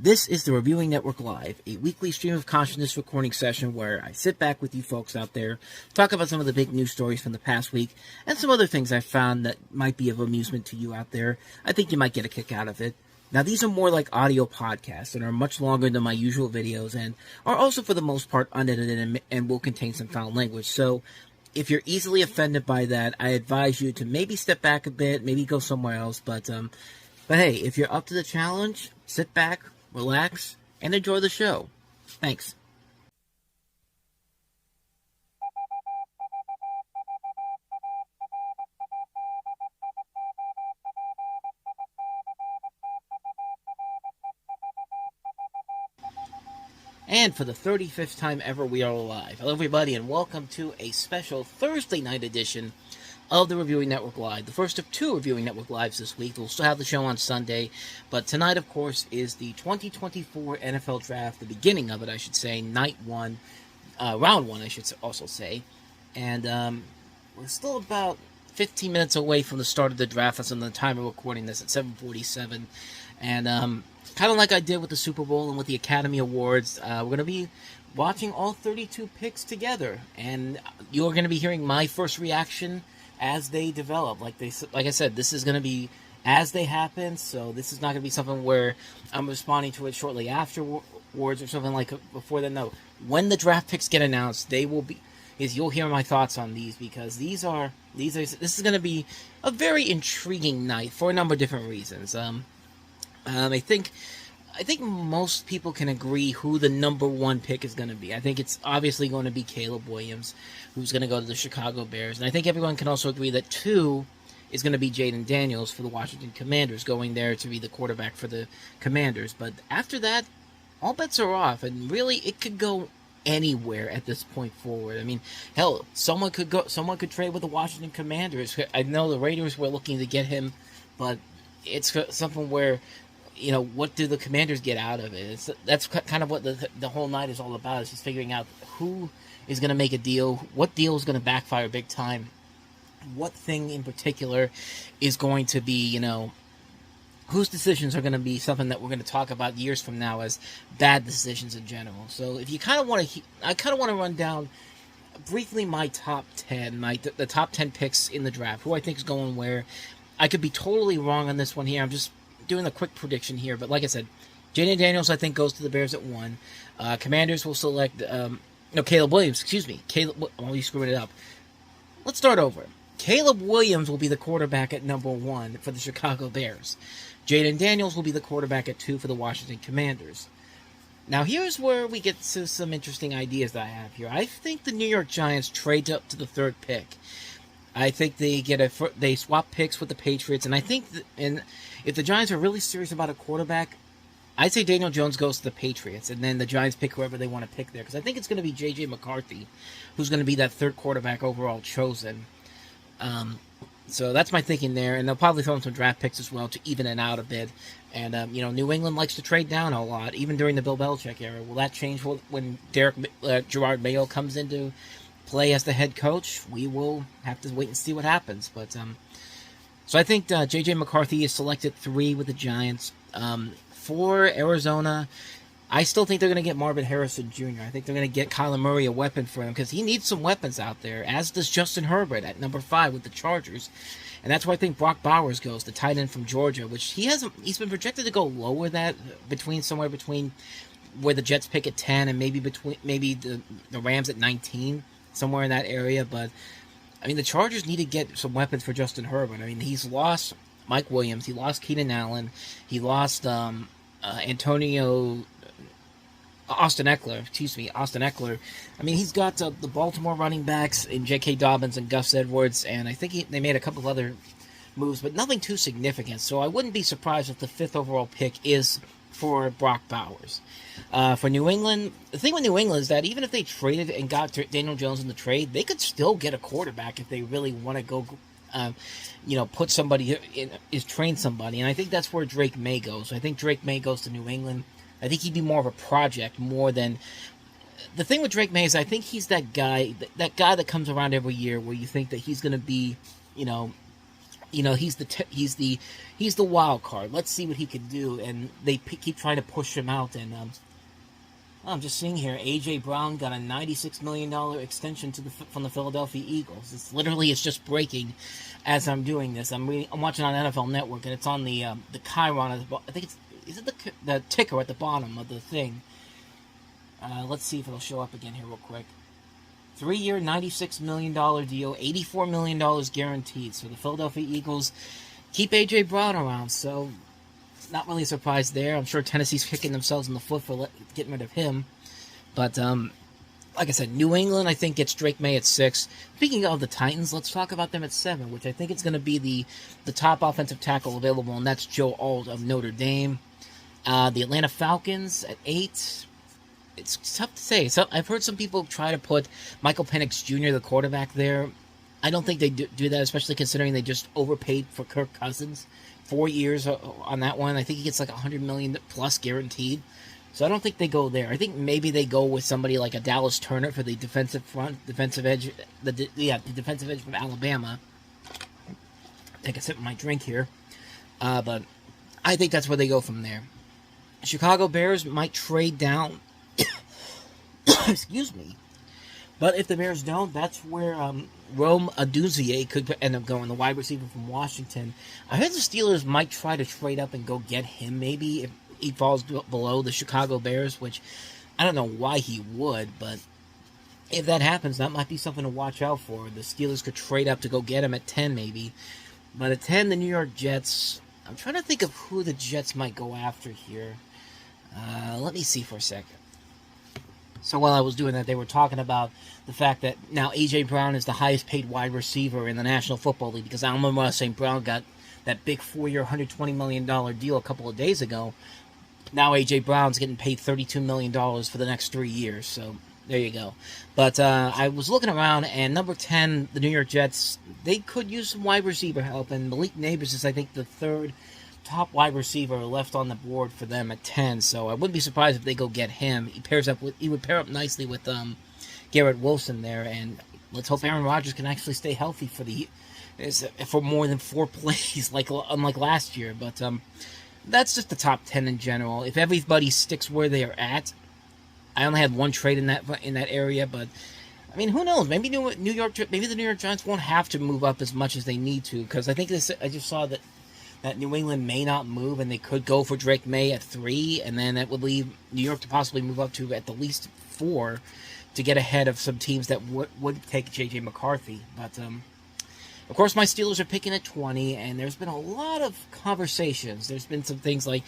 This is the Reviewing Network Live, a weekly stream of consciousness recording session where I sit back with you folks out there, talk about some of the big news stories from the past week, and some other things I found that might be of amusement to you out there. I think you might get a kick out of it. Now, these are more like audio podcasts and are much longer than my usual videos and are also, for the most part, unedited and will contain some foul language. So, if you're easily offended by that, I advise you to maybe step back a bit, maybe go somewhere else. But hey, if you're up to the challenge, sit back, relax, and enjoy the show. Thanks. And for the 35th time ever, we are alive. Hello, everybody, and welcome to a special Thursday night edition of the Reviewing Network Live. The first of two Reviewing Network Lives this week. We'll still have the show on Sunday, but tonight, of course, is the 2024 NFL Draft, the beginning of it, I should say, round one, I should also say. And we're still about 15 minutes away from the start of the draft. That's on the time of recording this at 7:47. And kind of like I did with the Super Bowl and with the Academy Awards, we're going to be watching all 32 picks together. And you're going to be hearing my first reaction as they develop. Like I said, this is going to be as they happen, so this is not going to be something where I'm responding to it shortly afterwards or something like before then. No, when the draft picks get announced, you'll hear my thoughts on these, because this is going to be a very intriguing night for a number of different reasons. I think most people can agree who the number one pick is going to be. I think it's obviously going to be Caleb Williams, who's going to go to the Chicago Bears. And I think everyone can also agree that 2 is going to be Jayden Daniels for the Washington Commanders, going there to be the quarterback for the Commanders. But after that, all bets are off. And really, it could go anywhere at this point forward. I mean, hell, someone could trade with the Washington Commanders. I know the Raiders were looking to get him, but it's something where, you know, what do the Commanders get out of it? That's kind of what the whole night is all about, is just figuring out who is going to make a deal, what deal is going to backfire big time, what thing in particular is going to be, you know, whose decisions are going to be something that we're going to talk about years from now as bad decisions in general. So if you kind of want to, I kind of want to run down briefly my top 10, the top 10 picks in the draft, who I think is going where. I could be totally wrong on this one here. I'm just doing a quick prediction here, but like I said, Jayden Daniels I think goes to the Bears at 1. Commanders will select Caleb Williams. Excuse me, I'm always screwing it up. Let's start over. Caleb Williams will be the quarterback at number 1 for the Chicago Bears. Jayden Daniels will be the quarterback at 2 for the Washington Commanders. Now here's where we get to some interesting ideas that I have here. I think the New York Giants trade up to the 3rd pick. I think they swap picks with the Patriots, and I think if the Giants are really serious about a quarterback, I'd say Daniel Jones goes to the Patriots, and then the Giants pick whoever they want to pick there, because I think it's going to be J.J. McCarthy who's going to be that 3rd quarterback overall chosen. So that's my thinking there, and they'll probably throw in some draft picks as well to even it out a bit. And New England likes to trade down a lot, even during the Bill Belichick era. Will that change when Gerard Mayo comes into play as the head coach? We will have to wait and see what happens. But so I think J.J. McCarthy is selected 3 with the Giants. For Arizona, I still think they're going to get Marvin Harrison Jr. I think they're going to get Kyler Murray a weapon for him, because he needs some weapons out there, as does Justin Herbert at number 5 with the Chargers. And that's why I think Brock Bowers goes, the tight end from Georgia, which he's been projected to go lower somewhere between where the Jets pick at 10 and maybe the Rams at 19. Somewhere in that area. But I mean, the Chargers need to get some weapons for Justin Herbert. I mean, he's lost Mike Williams, he lost Keenan Allen, he lost Austin Eckler. I mean, he's got the Baltimore running backs in J.K. Dobbins and Gus Edwards, and I think they made a couple of other moves, but nothing too significant. So I wouldn't be surprised if the 5th overall pick is for Brock Bowers. For New England, the thing with New England is that even if they traded and got Daniel Jones in the trade, they could still get a quarterback if they really want to go, put somebody train somebody. And I think that's where Drake May goes. I think Drake May goes to New England. I think he'd be more of a project more than. The thing with Drake May is I think he's that guy that comes around every year where you think that he's going to be, he's the wild card. Let's see what he can do. And they keep trying to push him out. And I'm just seeing here, A.J. Brown got a $96 million extension from the Philadelphia Eagles. It's just breaking as I'm doing this. I'm watching on NFL Network, and it's on the Chiron. I think is it the ticker at the bottom of the thing. Let's see if it'll show up again here real quick. 3-year, $96 million deal, $84 million guaranteed. So the Philadelphia Eagles keep A.J. Brown around, so not really a surprise there. I'm sure Tennessee's kicking themselves in the foot for getting rid of him. But, like I said, New England, I think, gets Drake Maye at 6. Speaking of the Titans, let's talk about them at 7, which I think is going to be the top offensive tackle available, and that's Joe Alt of Notre Dame. The Atlanta Falcons at 8. It's tough to say. So I've heard some people try to put Michael Penix Jr., the quarterback, there. I don't think they do that, especially considering they just overpaid for Kirk Cousins. 4 years on that one. I think he gets like $100 million plus guaranteed. So I don't think they go there. I think maybe they go with somebody like a Dallas Turner for the defensive edge, the defensive edge from Alabama. Take a sip of my drink here. But I think that's where they go from there. Chicago Bears might trade down. Excuse me. But if the Bears don't, that's where Rome Odunze could end up going, the wide receiver from Washington. I heard the Steelers might try to trade up and go get him, maybe, if he falls below the Chicago Bears, which I don't know why he would, but if that happens, that might be something to watch out for. The Steelers could trade up to go get him at 10, maybe. But at 10, the New York Jets, I'm trying to think of who the Jets might go after here. Let me see for a second. So while I was doing that, they were talking about the fact that now A.J. Brown is the highest paid wide receiver in the National Football League, because I remember St. Brown got that big 4-year, $120 million deal a couple of days ago. Now A.J. Brown's getting paid $32 million for the next 3 years, so there you go. But I was looking around, and number 10, the New York Jets, they could use some wide receiver help, and Malik Nabers is, I think, the third top wide receiver left on the board for them at 10, so I wouldn't be surprised if they go get him. He would pair up nicely with Garrett Wilson there, and let's hope Aaron Rodgers can actually stay healthy for more than 4 plays, unlike last year. But that's just the top 10 in general. If everybody sticks where they are at, I only had one trade in that area, but I mean, who knows? Maybe the New York Giants won't have to move up as much as they need to, because I think I just saw that New England may not move, and they could go for Drake Maye at 3, and then that would leave New York to possibly move up to at the least 4 to get ahead of some teams that would take J.J. McCarthy. But, of course, my Steelers are picking at 20, and there's been a lot of conversations. There's been some things like,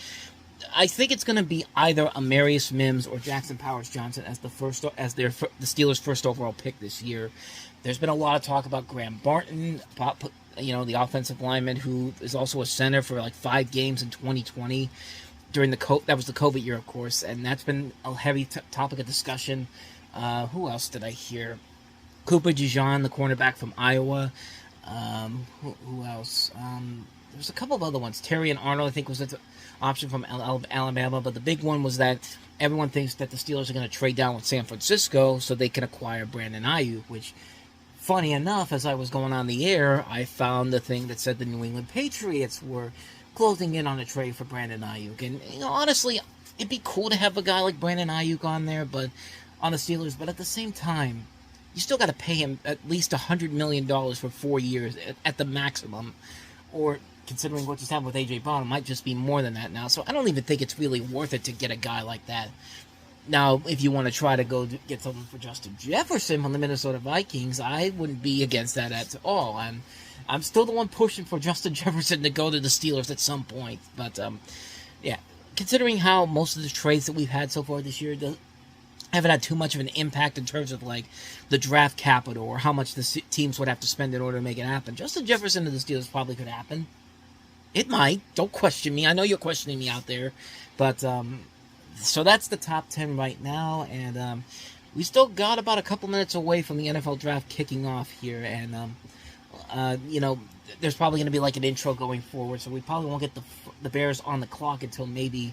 I think it's going to be either Amarius Mims or Jackson Powers-Johnson as the Steelers' first overall pick this year. There's been a lot of talk about Graham Barton, the offensive lineman who is also a center for like 5 games in 2020 during that was the COVID year, of course, and that's been a heavy topic of discussion. Who else did I hear? Cooper DeJean, the cornerback from Iowa. Who else? There's a couple of other ones. Terrion Arnold, I think, was an option from Alabama, but the big one was that everyone thinks that the Steelers are going to trade down with San Francisco so they can acquire Brandon Ayuk, which, funny enough, as I was going on the air, I found the thing that said the New England Patriots were closing in on a trade for Brandon Ayuk. And, honestly, it'd be cool to have a guy like Brandon Ayuk on the Steelers, but at the same time, you still got to pay him at least $100 million for 4 years at the maximum. Or, considering what just happened with A.J. Brown, it might just be more than that now. So I don't even think it's really worth it to get a guy like that. Now, if you want to try to go get something for Justin Jefferson from the Minnesota Vikings, I wouldn't be against that at all. I'm still the one pushing for Justin Jefferson to go to the Steelers at some point. But, yeah, considering how most of the trades that we've had so far this year haven't had too much of an impact in terms of, like, the draft capital or how much the teams would have to spend in order to make it happen, Justin Jefferson to the Steelers probably could happen. It might. Don't question me. I know you're questioning me out there. But, so that's the top 10 right now, and we still got about a couple minutes away from the NFL draft kicking off here, and there's probably going to be like an intro going forward, so we probably won't get the Bears on the clock until maybe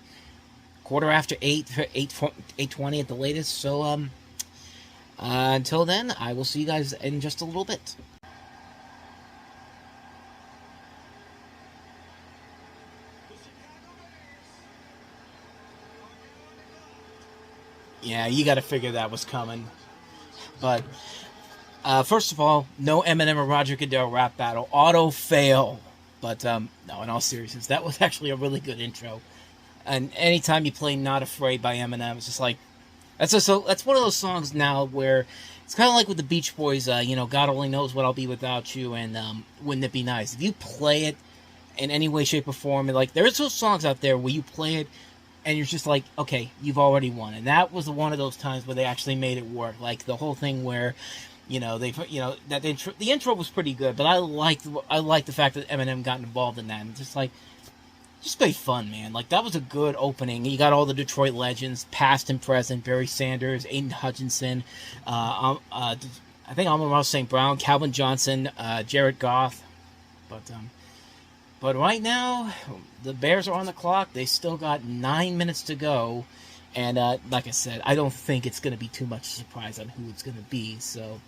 8:20 at the latest. So until then, I will see you guys in just a little bit. Yeah, you got to figure that was coming. But first of all, no Eminem or Roger Goodell rap battle. Auto fail. But no, in all seriousness, that was actually a really good intro. And anytime you play "Not Afraid" by Eminem, it's just like that's one of those songs now where it's kind of like with the Beach Boys. God only knows what I'll be without you, and wouldn't it be nice if you play it in any way, shape, or form? And like there's those songs out there where you play it and you're just like, okay, you've already won. And that was one of those times where they actually made it work. Like the whole thing where, that the intro was pretty good, but I liked the fact that Eminem got involved in that, and just great fun, man. Like that was a good opening. You got all the Detroit legends, past and present: Barry Sanders, Aiden Hutchinson, I think Amarius St. Brown, Calvin Johnson, Jared Goff, But right now, the Bears are on the clock. They still got 9 minutes to go. And like I said, I don't think it's going to be too much surprise on who it's going to be. So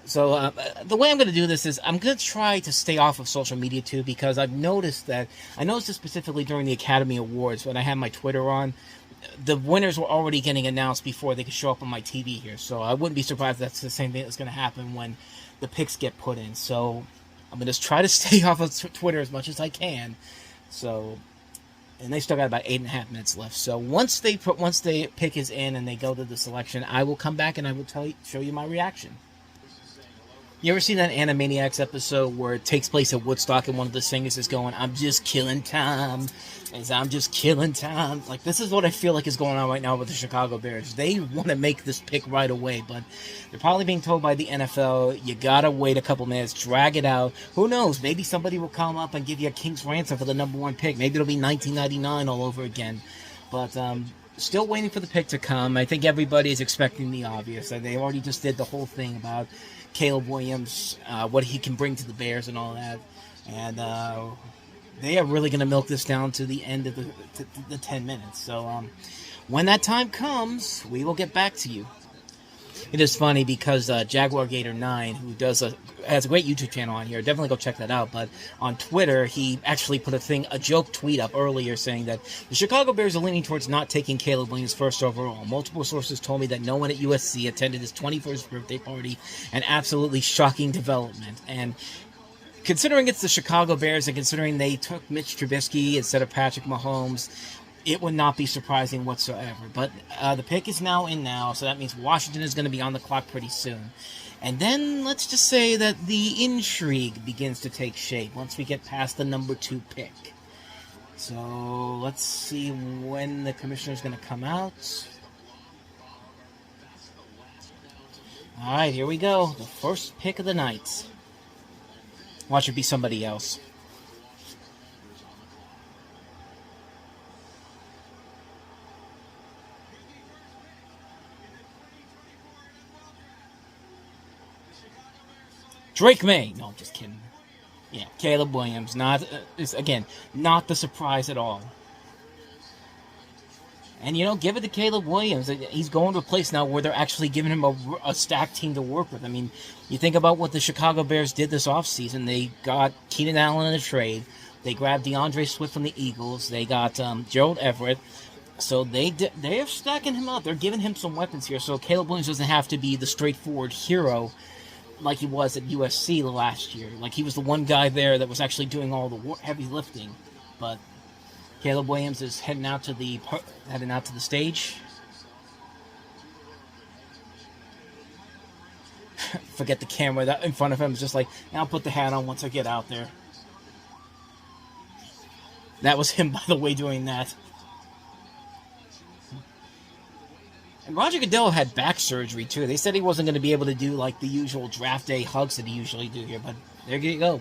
the way I'm going to do this is I'm going to try to stay off of social media too, because I noticed this specifically during the Academy Awards when I had my Twitter on. The winners were already getting announced before they could show up on my TV here. So I wouldn't be surprised if that's the same thing that's going to happen when the picks get put in. So I'm going to try to stay off of Twitter as much as I can. So, and they still got about 8.5 minutes left. So once the pick is in and they go to the selection, I will come back and I will show you my reaction. You ever seen that Animaniacs episode where it takes place at Woodstock and one of the singers is going, "I'm just killing time," and "I'm just killing time"? Like, this is what I feel like is going on right now with the Chicago Bears. They want to make this pick right away, but they're probably being told by the NFL, you gotta wait a couple minutes, drag it out. Who knows? Maybe somebody will come up and give you a king's ransom for the number one pick. Maybe it'll be 1999 all over again. But still waiting for the pick to come. I think everybody is expecting the obvious. They already just did the whole thing about Caleb Williams, what he can bring to the Bears and all that. And they are really going to milk this down to the end of the 10 minutes. So when that time comes, we will get back to you. It is funny because Jaguar Gator 9, who has a great YouTube channel on here, definitely go check that out. But on Twitter, he actually put a joke tweet up earlier saying that the Chicago Bears are leaning towards not taking Caleb Williams first overall. Multiple sources told me that no one at USC attended his 21st birthday party, an absolutely shocking development. And considering it's the Chicago Bears and considering they took Mitch Trubisky instead of Patrick Mahomes, it would not be surprising whatsoever. But the pick is now in now, so that means Washington is going to be on the clock pretty soon. And then let's just say that the intrigue begins to take shape once we get past the number 2 pick. So let's see when the commissioner is going to come out. All right, here we go. The first pick of the night. Watch it be somebody else. Drake May. No, I'm just kidding. Yeah, Caleb Williams. Not the surprise at all. And, give it to Caleb Williams. He's going to a place now where they're actually giving him a stacked team to work with. I mean, you think about what the Chicago Bears did this offseason. They got Keenan Allen in a trade. They grabbed DeAndre Swift from the Eagles. They got Gerald Everett. So they're stacking him up. They're giving him some weapons here. So Caleb Williams doesn't have to be the straightforward hero like he was at USC last year. Like, he was the one guy there that was actually doing all the heavy lifting. But Caleb Williams is heading out to the stage. Forget the camera that in front of him is just like, I'll put the hat on once I get out there. That was him, by the way, doing that. And Roger Goodell had back surgery, too. They said he wasn't going to be able to do, like, the usual draft day hugs that he usually do here. But there you go.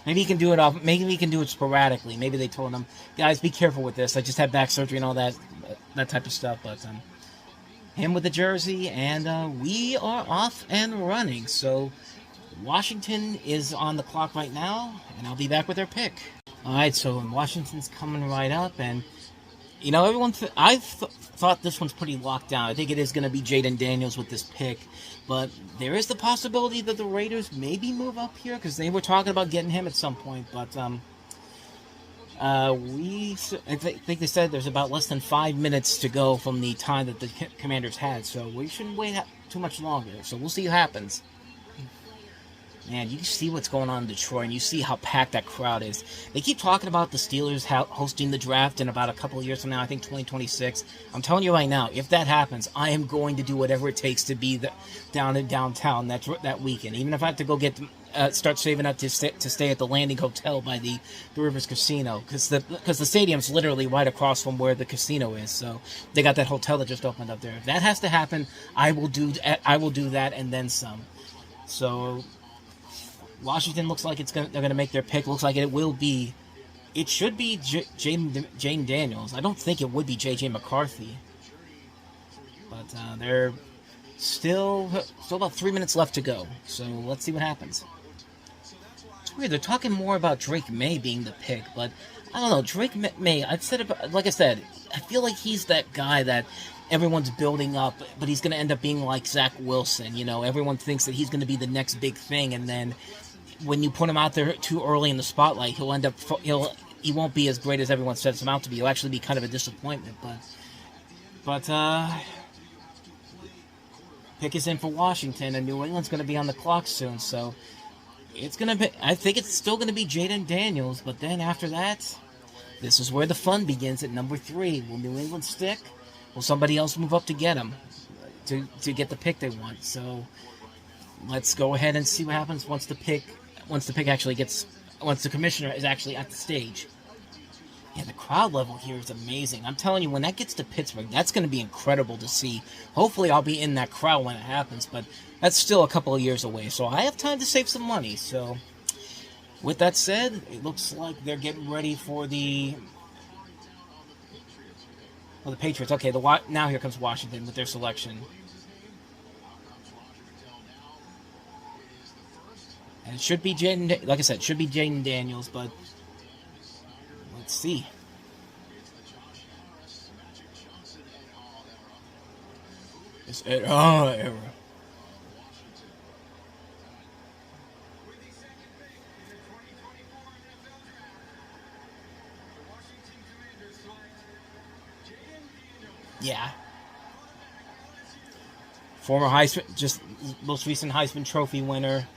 Maybe he can do it maybe he can do it sporadically. Maybe they told him, guys, be careful with this. I just had back surgery and all that type of stuff. But him with the jersey, and we are off and running. So Washington is on the clock right now, and I'll be back with their pick. All right, so Washington's coming right up, and everyone. I thought this one's pretty locked down. I think it is going to be Jayden Daniels with this pick, but there is the possibility that the Raiders maybe move up here because they were talking about getting him at some point. But I think they said there's about less than 5 minutes to go from the time that the Commanders had, so we shouldn't wait too much longer. So we'll see what happens. Man, you see what's going on in Detroit, and you see how packed that crowd is. They keep talking about the Steelers hosting the draft in about a couple of years from now, I think 2026. I'm telling you right now, if that happens, I am going to do whatever it takes to be down in downtown that weekend. Even if I have to go start saving up to stay at the Landing Hotel by the Rivers Casino, because the stadium's literally right across from where the casino is. So they got that hotel that just opened up there. If that has to happen, I will do that and then some. So Washington looks like they're going to make their pick. Looks like it should be Jayden Daniels. I don't think it would be J.J. McCarthy. But they're still about 3 minutes left to go. So let's see what happens. It's weird. They're talking more about Drake Maye being the pick, but I don't know. Drake Maye, like I said, I feel like he's that guy that everyone's building up, but he's going to end up being like Zach Wilson. Everyone thinks that he's going to be the next big thing, and then when you put him out there too early in the spotlight, he won't be as great as everyone sets him out to be. He'll actually be kind of a disappointment. But pick is in for Washington, and New England's going to be on the clock soon. So it's going to be. I think it's still going to be Jayden Daniels, but then after that, this is where the fun begins at number 3. Will New England stick? Will somebody else move up to get him to get the pick they want? So let's go ahead and see what happens once the commissioner is actually at the stage. Yeah, the crowd level here is amazing. I'm telling you, when that gets to Pittsburgh, that's going to be incredible to see. Hopefully I'll be in that crowd when it happens, but that's still a couple of years away, so I have time to save some money. So with that said, it looks like they're getting ready for the Patriots. Okay, now here comes Washington with their selection. And it should be Jayden, like I said, it should be Jayden Daniels, but let's see. It's era. Yeah. Former most recent Heisman Trophy winner.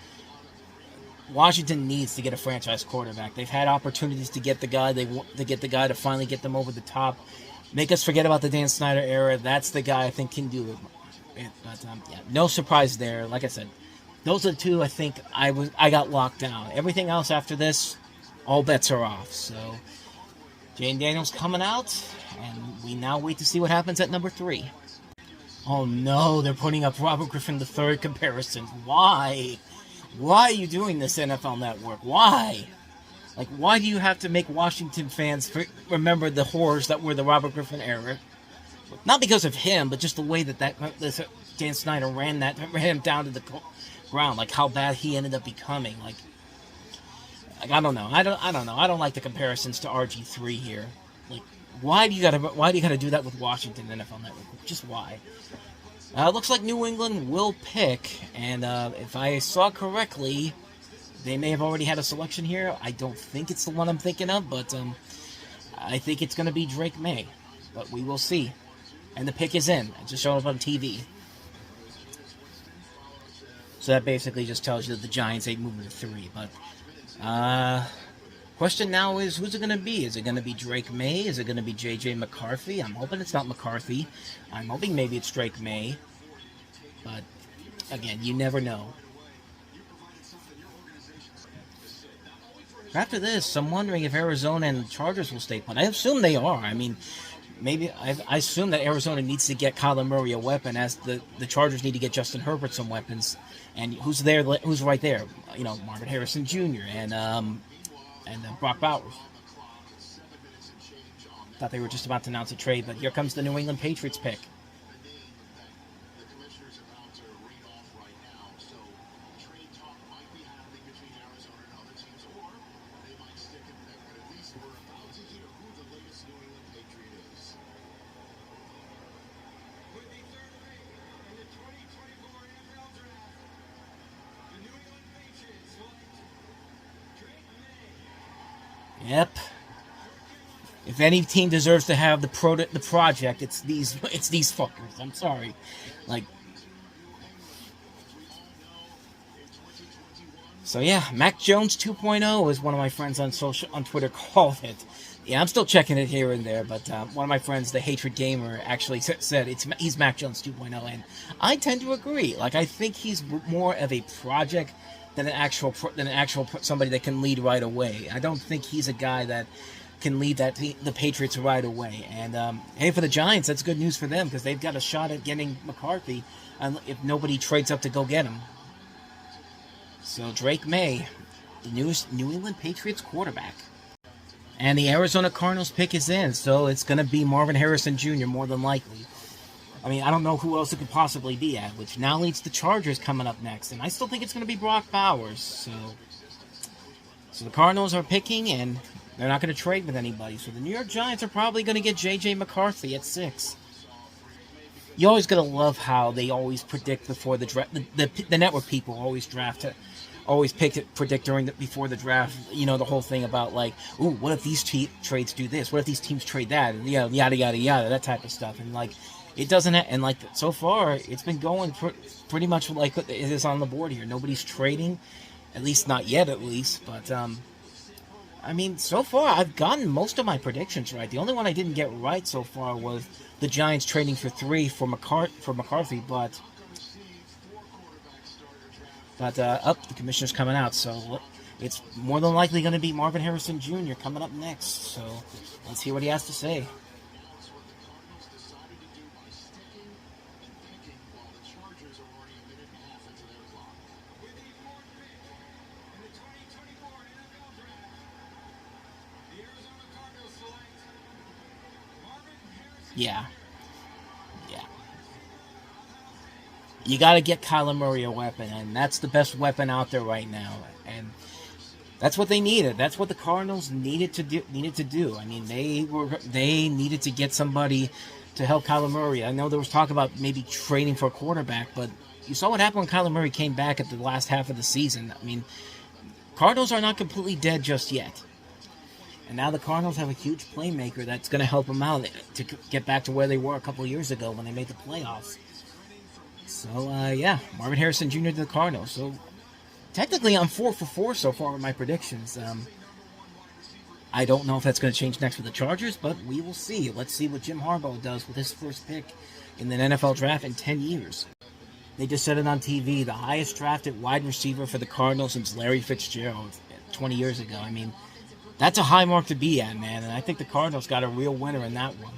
Washington needs to get a franchise quarterback. They've had opportunities to get the guy to finally get them over the top. Make us forget about the Dan Snyder era. That's the guy I think can do it. But yeah, no surprise there. Like I said, those are the two I think I got locked down. Everything else after this, all bets are off. So Jayden Daniels coming out, and we now wait to see what happens at number 3. Oh no, they're putting up Robert Griffin III comparisons. Why? Why are you doing this, NFL Network? Why? Why do you have to make Washington fans remember the horrors that were the Robert Griffin era? Not because of him, but just the way that Dan Snyder ran him down to the ground. How bad he ended up becoming. I don't know. I don't know. I don't like the comparisons to RG3 here. Why do you gotta do that with Washington NFL Network? Just why? Looks like New England will pick, and if I saw correctly, they may have already had a selection here. I don't think it's the one I'm thinking of, but I think it's going to be Drake Maye. But we will see. And the pick is in. It just showed up on TV. So that basically just tells you that the Giants ain't moving to 3. But question now is, who's it going to be? Is it going to be Drake Maye? Is it going to be J.J. McCarthy? I'm hoping it's not McCarthy. I'm hoping maybe it's Drake Maye. But, again, you never know. After this, I'm wondering if Arizona and the Chargers will stay put. I assume they are. I mean, maybe I assume that Arizona needs to get Kyler Murray a weapon, as the Chargers need to get Justin Herbert some weapons. And who's there? Who's right there? Marvin Harrison Jr. and Brock Bowers. Thought they were just about to announce a trade, but here comes the New England Patriots pick. Yep. If any team deserves to have the project, it's these fuckers. I'm sorry. Like, so yeah, Mac Jones 2.0 is one of my friends on Twitter called it. Yeah, I'm still checking it here and there, but one of my friends, the Hatred Gamer, actually said he's Mac Jones 2.0, and I tend to agree. Like, I think he's more of a project than an actual somebody that can lead right away. I don't think he's a guy that can lead the Patriots right away. And hey, for the Giants, that's good news for them because they've got a shot at getting McCarthy if nobody trades up to go get him. So Drake Maye, the newest New England Patriots quarterback. And the Arizona Cardinals pick is in, so it's going to be Marvin Harrison Jr. more than likely. I mean, I don't know who else it could possibly be at, which now leads the Chargers coming up next. And I still think it's going to be Brock Bowers. So the Cardinals are picking, and they're not going to trade with anybody. So the New York Giants are probably going to get J.J. McCarthy at 6. You always got to love how they always predict before the draft. The network people always predict before the draft. You know, the whole thing about like, ooh, what if these trades do this? What if these teams trade that? And, you know, yada yada yada, that type of stuff. And like, it doesn't. And like, so far, it's been going pretty much like it is on the board here. Nobody's trading, at least not yet, at least. But I mean, so far I've gotten most of my predictions right. The only one I didn't get right so far was the Giants trading for 3 for McCarthy, but the commissioner's coming out, so it's more than likely going to be Marvin Harrison Jr. coming up next. So let's hear what he has to say. Yeah. You got to get Kyler Murray a weapon, and that's the best weapon out there right now. And that's what they needed. That's what the Cardinals needed to do. I mean, they needed to get somebody to help Kyler Murray. I know there was talk about maybe trading for a quarterback, but you saw what happened when Kyler Murray came back at the last half of the season. I mean, Cardinals are not completely dead just yet. And now the Cardinals have a huge playmaker that's going to help them out to get back to where they were a couple of years ago when they made the playoffs. So, yeah, Marvin Harrison Jr. to the Cardinals. So, technically, I'm 4 for 4 so far with my predictions. I don't know if that's going to change next with the Chargers, but we will see. Let's see what Jim Harbaugh does with his first pick in the NFL draft in 10 years. They just said it on TV, the highest drafted wide receiver for the Cardinals since Larry Fitzgerald 20 years ago. I mean, that's a high mark to be at, man, and I think the Cardinals got a real winner in that one.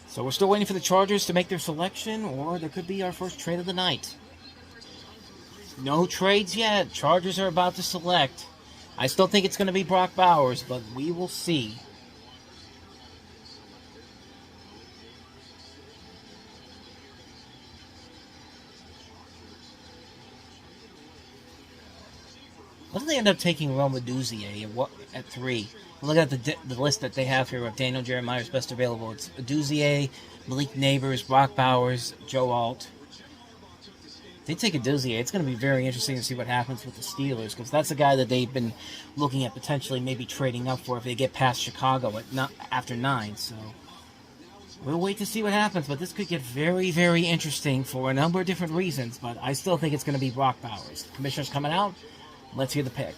So we're still waiting for the Chargers to make their selection, or there could be our first trade of the night. No trades yet. Chargers are about to select. I still think it's going to be Brock Bowers, but we will see. What did they end up taking Odunze at 3? Look at the list that they have here of Daniel Jeremiah's best available. It's Odunze, Malik Nabers, Brock Bowers, Joe Alt. If they take Odunze, it's going to be very interesting to see what happens with the Steelers, because that's a guy that they've been looking at potentially maybe trading up for if they get past Chicago after 9. So we'll wait to see what happens, but this could get very, very interesting for a number of different reasons, but I still think it's going to be Brock Bowers. The commissioner's coming out. Let's hear the pick.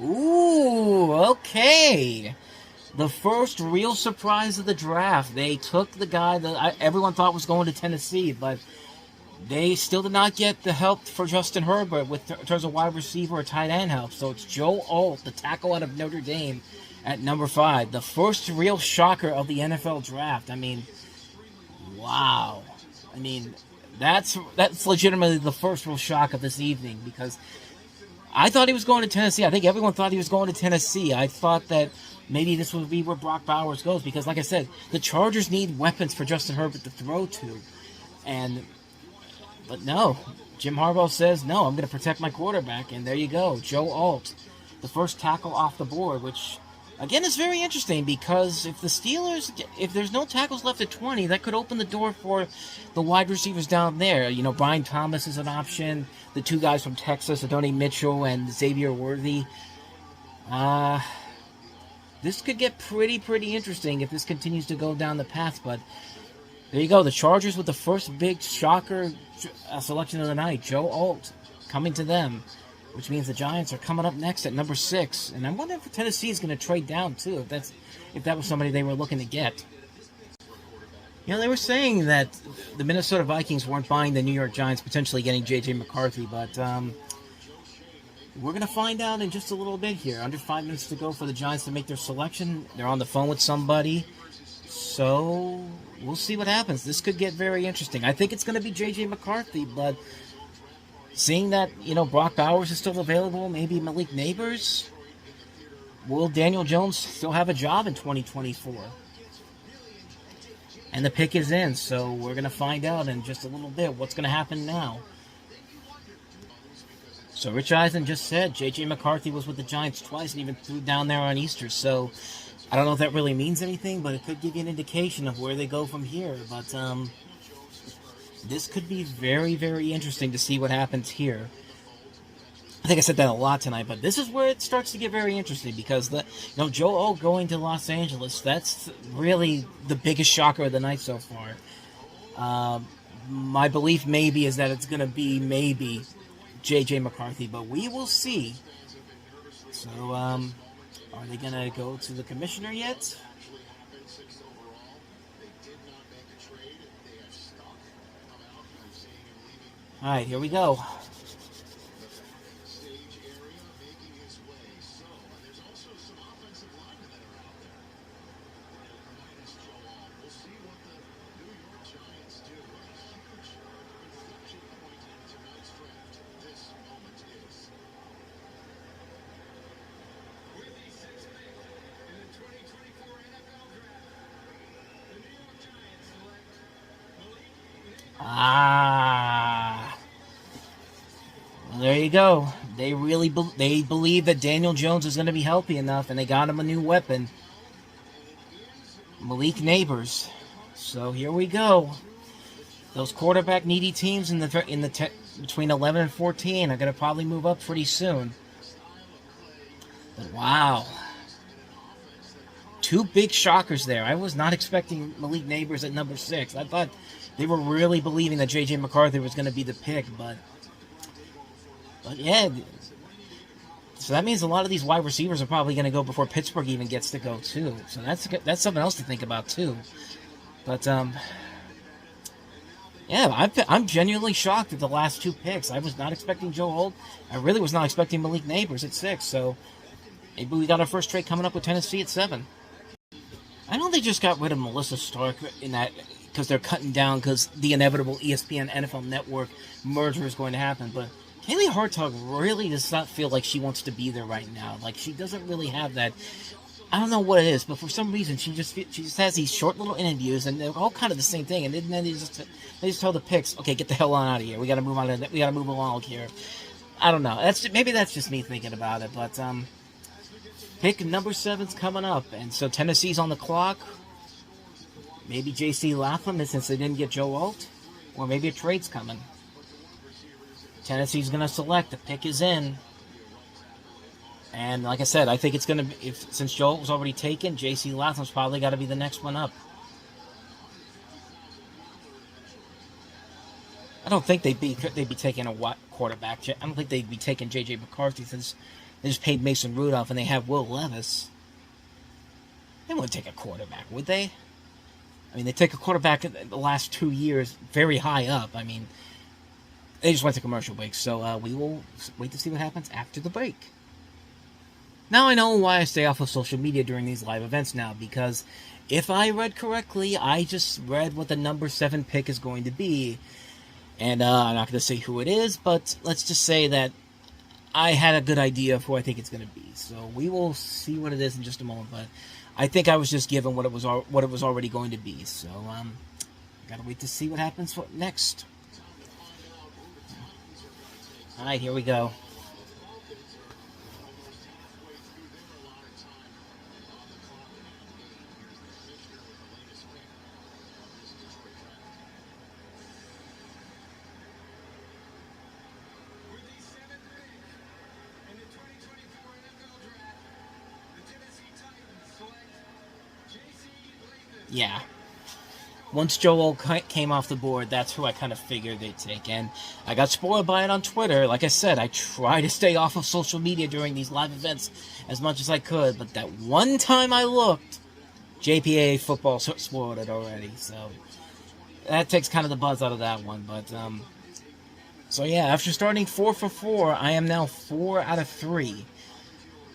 Ooh, okay. The first real surprise of the draft. They took the guy that everyone thought was going to Tennessee, but they still did not get the help for Justin Herbert in terms of wide receiver or tight end help. So it's Joe Alt, the tackle out of Notre Dame, at number 5. The first real shocker of the NFL draft. I mean, wow. I mean, that's legitimately the first real shock of this evening, because I thought he was going to Tennessee. I think everyone thought he was going to Tennessee. I thought that maybe this would be where Brock Bowers goes, because, like I said, the Chargers need weapons for Justin Herbert to throw to. But no, Jim Harbaugh says, no, I'm going to protect my quarterback, and there you go. Joe Alt, the first tackle off the board, which, again, is very interesting because if the Steelers, if there's no tackles left at 20, that could open the door for the wide receivers down there. You know, Brian Thomas is an option. The two guys from Texas, Adonai Mitchell and Xavier Worthy. This could get pretty interesting if this continues to go down the path, but there you go. The Chargers with the first big shocker selection of the night. Joe Alt coming to them, which means the Giants are coming up next at number 6. And I wonder if Tennessee is going to trade down too, if that was somebody they were looking to get. You know, they were saying that the Minnesota Vikings weren't buying the New York Giants potentially getting J.J. McCarthy, but we're going to find out in just a little bit here. Under 5 minutes to go for the Giants to make their selection. They're on the phone with somebody. So we'll see what happens. This could get very interesting. I think it's going to be J.J. McCarthy, but seeing that, you know, Brock Bowers is still available, maybe Malik Nabers, will Daniel Jones still have a job in 2024? And the pick is in, so we're going to find out in just a little bit what's going to happen now. So Rich Eisen just said J.J. McCarthy was with the Giants twice and even threw down there on Easter. So I don't know if that really means anything, but it could give you an indication of where they go from here. But this could be very interesting to see what happens here. I think I said that a lot tonight, but this is where it starts to get very interesting because Joe O going to Los Angeles, that's really the biggest shocker of the night so far. My belief maybe is that it's going to be maybe J.J. McCarthy, but we will see. So, are they going to go to the commissioner yet? All right, here we go. Well, there you go. They really they believe that Daniel Jones is going to be healthy enough, and they got him a new weapon, Malik Nabers. So here we go. Those quarterback needy teams between 11 and 14 are going to probably move up pretty soon. But wow. 2 big shockers there. I was not expecting Malik Nabers at number 6. I thought they were really believing that J.J. McCarthy was going to be the pick, but yeah. So that means a lot of these wide receivers are probably going to go before Pittsburgh even gets to go too. So that's something else to think about too. But yeah, I'm genuinely shocked at the last 2 picks. I was not expecting Joe Holt. I really was not expecting Malik Nabers at 6. So maybe we got our first trade coming up with Tennessee at 7. I know they just got rid of Melissa Stark in that because they're cutting down because the inevitable ESPN NFL Network merger is going to happen. But Kaylee Hartog really does not feel like she wants to be there right now. Like, she doesn't really have that. I don't know what it is, but for some reason she just has these short little interviews, and they're all kind of the same thing. And then they just tell the picks, okay, get the hell on out of here. We got to move on. We got to move along here. I don't know. Maybe that's just me thinking about it, but pick number 7's coming up, and so Tennessee's on the clock. Maybe J.C. Latham, since they didn't get Joe Alt, or maybe a trade's coming. Tennessee's going to select. The pick is in. And like I said, I think it's going to be, since Joe Alt was already taken, J.C. Latham's probably got to be the next one up. I don't think they'd be taking a quarterback. I don't think they'd be taking J.J. McCarthy since they just paid Mason Rudolph and they have Will Levis. They wouldn't take a quarterback, would they? I mean, they take a quarterback in the last 2 years very high up. I mean, they just went to commercial break. So we will wait to see what happens after the break. Now I know why I stay off of social media during these live events now, because if I read correctly, I just read what the number 7 pick is going to be. And I'm not going to say who it is, but let's just say that I had a good idea of who I think it's going to be. So we will see what it is in just a moment. But I think I was just given what it was already going to be. So got to wait to see what happens next. All right, here we go. Yeah. Once Joel came off the board, that's who I kind of figured they'd take. And I got spoiled by it on Twitter. Like I said, I try to stay off of social media during these live events as much as I could. But that one time I looked, JPA football spoiled it already. So that takes kind of the buzz out of that one. But so yeah, after starting 4 for 4, I am now 4 out of 3.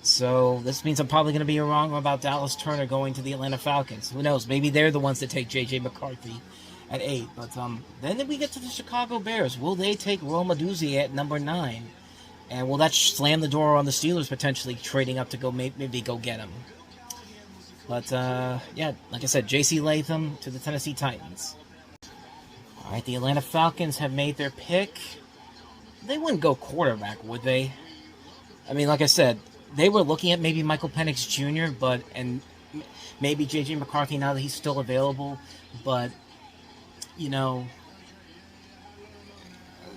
So this means I'm probably going to be wrong about Dallas Turner going to the Atlanta Falcons. Who knows? Maybe they're the ones that take J.J. McCarthy at 8. But then we get to the Chicago Bears. Will they take Odunze at number 9? And will that slam the door on the Steelers potentially trading up to go maybe go get him? But yeah, like I said, J.C. Latham to the Tennessee Titans. All right, the Atlanta Falcons have made their pick. They wouldn't go quarterback, would they? I mean, like I said, they were looking at maybe Michael Penix Jr., and maybe J.J. McCarthy now that he's still available. But, you know,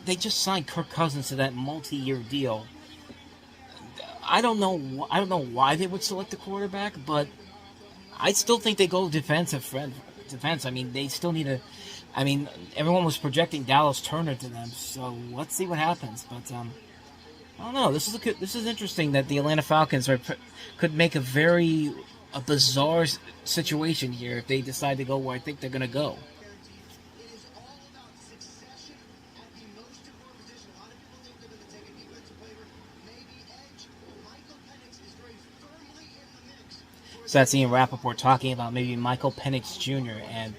they just signed Kirk Cousins to that multi-year deal. I don't know why they would select a quarterback, but I still think they go defense. I mean, they still need I mean, everyone was projecting Dallas Turner to them, so let's see what happens. But I don't know. This is interesting that the Atlanta Falcons could make a bizarre situation here if they decide to go where I think they're going to go. So that's Ian Rappaport talking about maybe Michael Penix Jr. And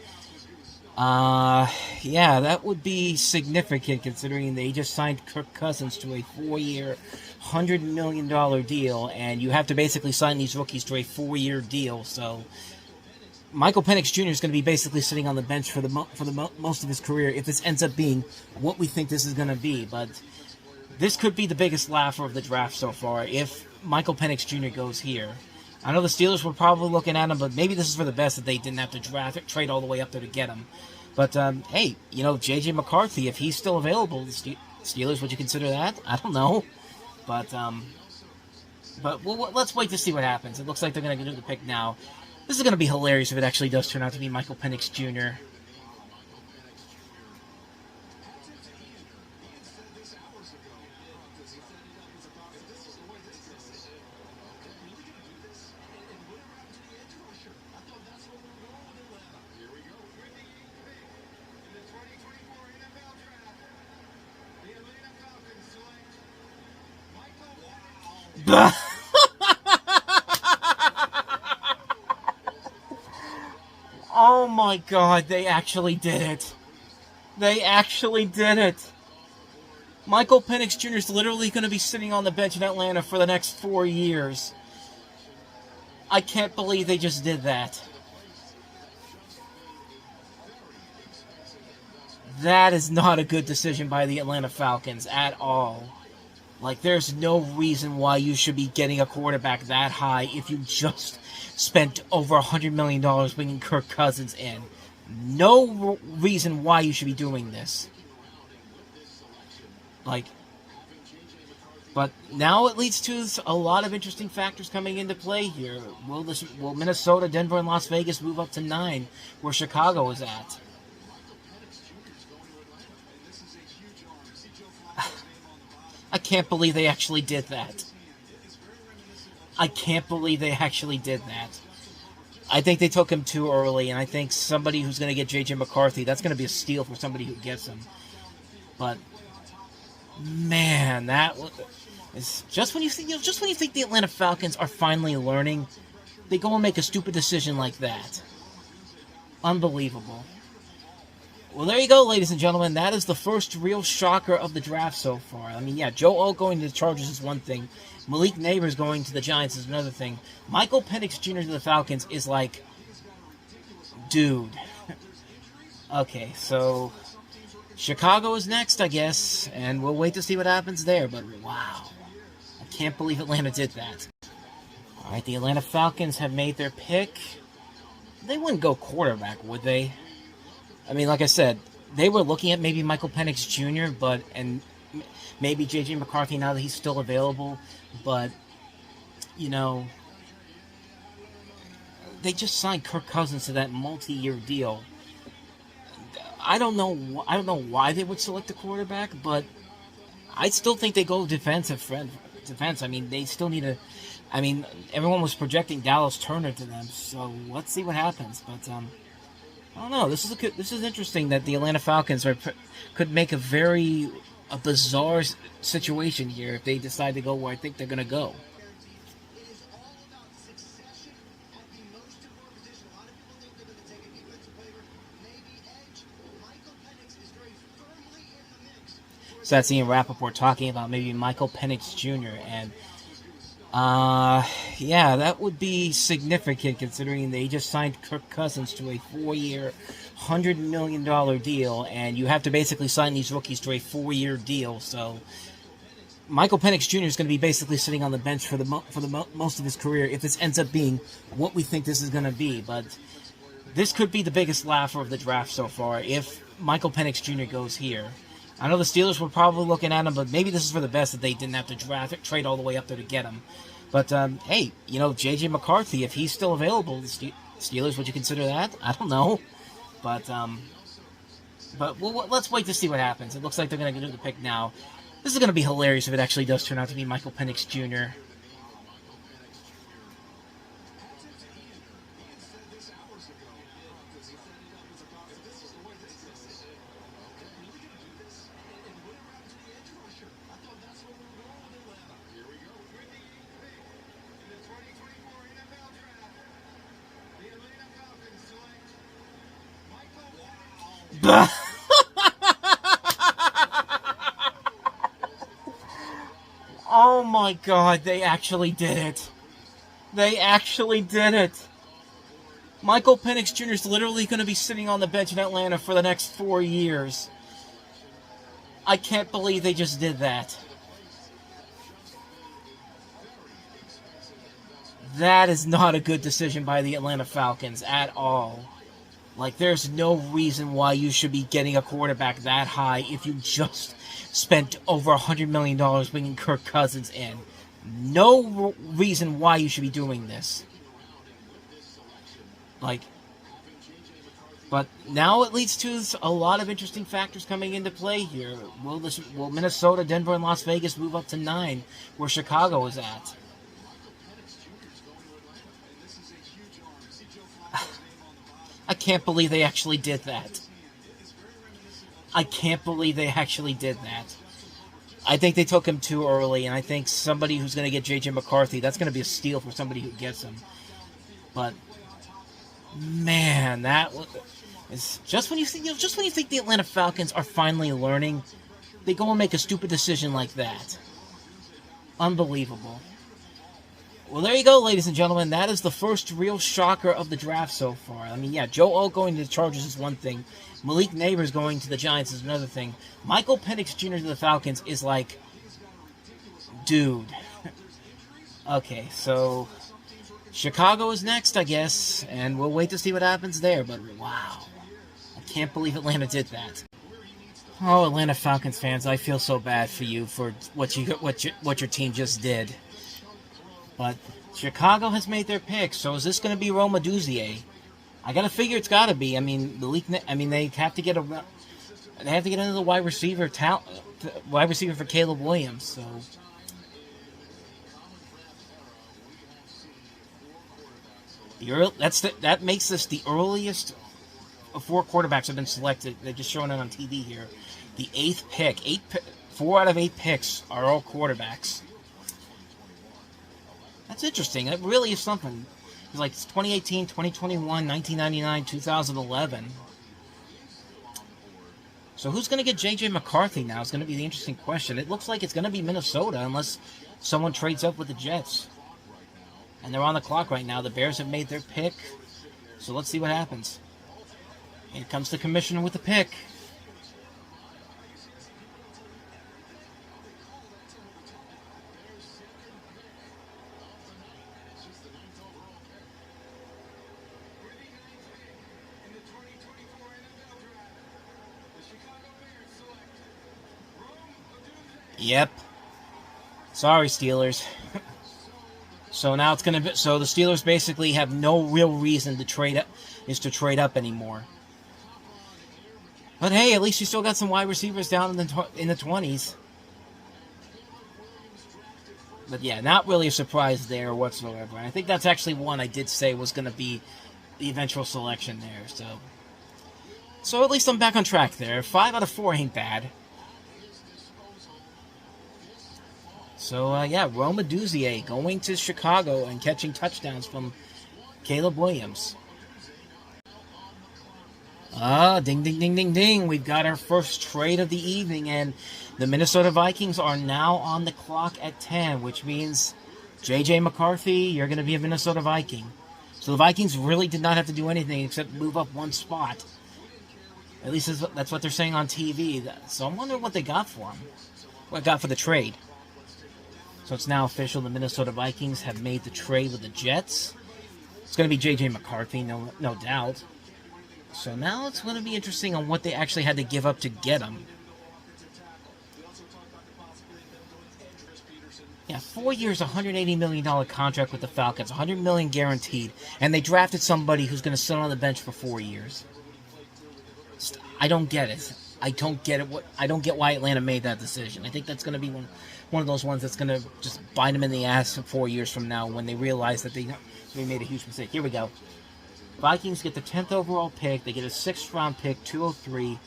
yeah, that would be significant considering they just signed Kirk Cousins to a 4-year, $100 million deal, and you have to basically sign these rookies to a 4-year deal. So Michael Penix Jr. is going to be basically sitting on the bench for most of his career if this ends up being what we think this is going to be. But this could be the biggest laugher of the draft so far if Michael Penix Jr. goes here. I know the Steelers were probably looking at him, but maybe this is for the best that they didn't have to trade all the way up there to get him. But, hey, you know, J.J. McCarthy, if he's still available, the Steelers, would you consider that? I don't know. But well, let's wait to see what happens. It looks like they're going to do the pick now. This is going to be hilarious if it actually does turn out to be Michael Penix Jr. Oh my God, they actually did it. They actually did it. Michael Penix Jr. is literally going to be sitting on the bench in Atlanta for the next 4 years. I can't believe they just did that. That is not a good decision by the Atlanta Falcons at all. Like, there's no reason why you should be getting a quarterback that high if you just spent over $100 million bringing Kirk Cousins in. No reason why you should be doing this. Like, but now it leads to a lot of interesting factors coming into play here. Will Minnesota, Denver, and Las Vegas move up to 9, where Chicago is at? I can't believe they actually did that. I can't believe they actually did that. I think they took him too early, and I think somebody who's going to get J.J. McCarthy, that's going to be a steal for somebody who gets him. But man, that is just when you think the Atlanta Falcons are finally learning, they go and make a stupid decision like that. Unbelievable. Well, there you go, ladies and gentlemen. That is the first real shocker of the draft so far. I mean, yeah, Joe O going to the Chargers is one thing. Malik Nabers going to the Giants is another thing. Michael Penix Jr. to the Falcons is like, dude. Okay, so Chicago is next, I guess, and we'll wait to see what happens there. But wow, I can't believe Atlanta did that. All right, the Atlanta Falcons have made their pick. They wouldn't go quarterback, would they? I mean, like I said, they were looking at maybe Michael Penix Jr., and maybe J.J. McCarthy now that he's still available. But, you know, they just signed Kirk Cousins to that multi-year deal. I don't know why they would select a quarterback, but I still think they go defense. I mean, they still need a. I mean, everyone was projecting Dallas Turner to them, so let's see what happens. But I don't know. This is interesting that the Atlanta Falcons could make a bizarre situation here if they decide to go where I think they're going to go. So that's Ian Rappaport talking about maybe Michael Penix Jr. And, yeah, that would be significant considering they just signed Kirk Cousins to a 4-year, $100 million deal. And you have to basically sign these rookies to a 4-year deal. So Michael Penix Jr. is going to be basically sitting on the bench for the most of his career if this ends up being what we think this is going to be. But this could be the biggest laugher of the draft so far if Michael Penix Jr. goes here. I know the Steelers were probably looking at him, but maybe this is for the best that they didn't have to trade all the way up there to get him. But, hey, you know, J.J. McCarthy, if he's still available, the Steelers, would you consider that? I don't know. But let's wait to see what happens. It looks like they're going to do the pick now. This is going to be hilarious if it actually does turn out to be Michael Penix Jr. Oh my God, they actually did it. They actually did it. Michael Penix Jr. is literally going to be sitting on the bench in Atlanta for the next 4 years. I can't believe they just did that. That is not a good decision by the Atlanta Falcons at all. Like, there's no reason why you should be getting a quarterback that high if you just spent over $100 million bringing Kirk Cousins in. No reason why you should be doing this. But now it leads to a lot of interesting factors coming into play here. Will Minnesota, Denver, and Las Vegas move up to 9, where Chicago is at? I can't believe they actually did that. I can't believe they actually did that. I think they took him too early, and I think somebody who's going to get J.J. McCarthy, that's going to be a steal for somebody who gets him. But man, that is just when you think the Atlanta Falcons are finally learning, they go and make a stupid decision like that. Unbelievable. Well, there you go, ladies and gentlemen. That is the first real shocker of the draft so far. I mean, yeah, Joe O going to the Chargers is one thing. Malik Nabers going to the Giants is another thing. Michael Penix Jr. to the Falcons is like, dude. Okay, so Chicago is next, I guess, and we'll wait to see what happens there. But wow, I can't believe Atlanta did that. Oh, Atlanta Falcons fans, I feel so bad for you for what your team just did. But Chicago has made their pick, so is this going to be Rome Odunze? I gotta figure it's got to be. I mean, they have to get into the wide receiver for Caleb Williams. So that makes this the earliest of 4 quarterbacks have been selected. They're just showing it on TV here. The 8th pick. 4 out of 8 picks are all quarterbacks. That's interesting. It really is something. It's like 2018, 2021, 1999, 2011. So who's going to get J.J. McCarthy now is going to be the interesting question. It looks like it's going to be Minnesota unless someone trades up with the Jets. And they're on the clock right now. The Bears have made their pick. So let's see what happens. Here comes the commissioner with the pick. Yep. Sorry, Steelers. So now it's going to be... So the Steelers basically have no real reason to trade up anymore. But hey, at least you still got some wide receivers down in the 20s. But yeah, not really a surprise there whatsoever. And I think that's actually one I did say was going to be the eventual selection there. So at least I'm back on track there. 5 out of 4 ain't bad. So, yeah, Rome Odunze going to Chicago and catching touchdowns from Caleb Williams. Ding, ding, ding, ding, ding. We've got our first trade of the evening, and the Minnesota Vikings are now on the clock at 10, which means J.J. McCarthy, you're going to be a Minnesota Viking. So the Vikings really did not have to do anything except move up one spot. At least that's what they're saying on TV. So I'm wondering what they got for him. What got for the trade. So it's now official. The Minnesota Vikings have made the trade with the Jets. It's going to be J.J. McCarthy, no doubt. So now it's going to be interesting on what they actually had to give up to get him. Yeah, 4 years, $180 million contract with the Falcons, $100 million guaranteed, and they drafted somebody who's going to sit on the bench for 4 years. I don't get it. I don't get it. I don't get why Atlanta made that decision. I think that's going to be one of those ones that's going to just bite them in the ass 4 years from now when they realize that they made a huge mistake. Here we go. Vikings get the 10th overall pick. They get a 6th round pick, 203.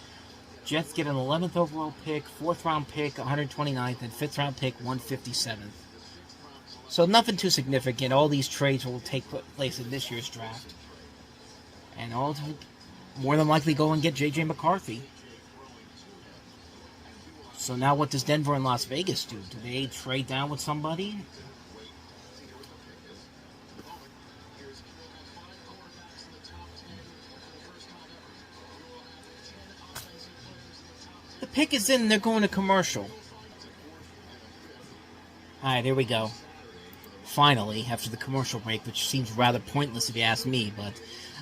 Jets get an 11th overall pick, 4th round pick, 129th, and 5th round pick, 157th. So nothing too significant. All these trades will take place in this year's draft. And all more than likely go and get J.J. McCarthy. So now what does Denver and Las Vegas do? Do they trade down with somebody? The pick is in, they're going to commercial. Alright, here we go. Finally, after the commercial break, which seems rather pointless if you ask me, but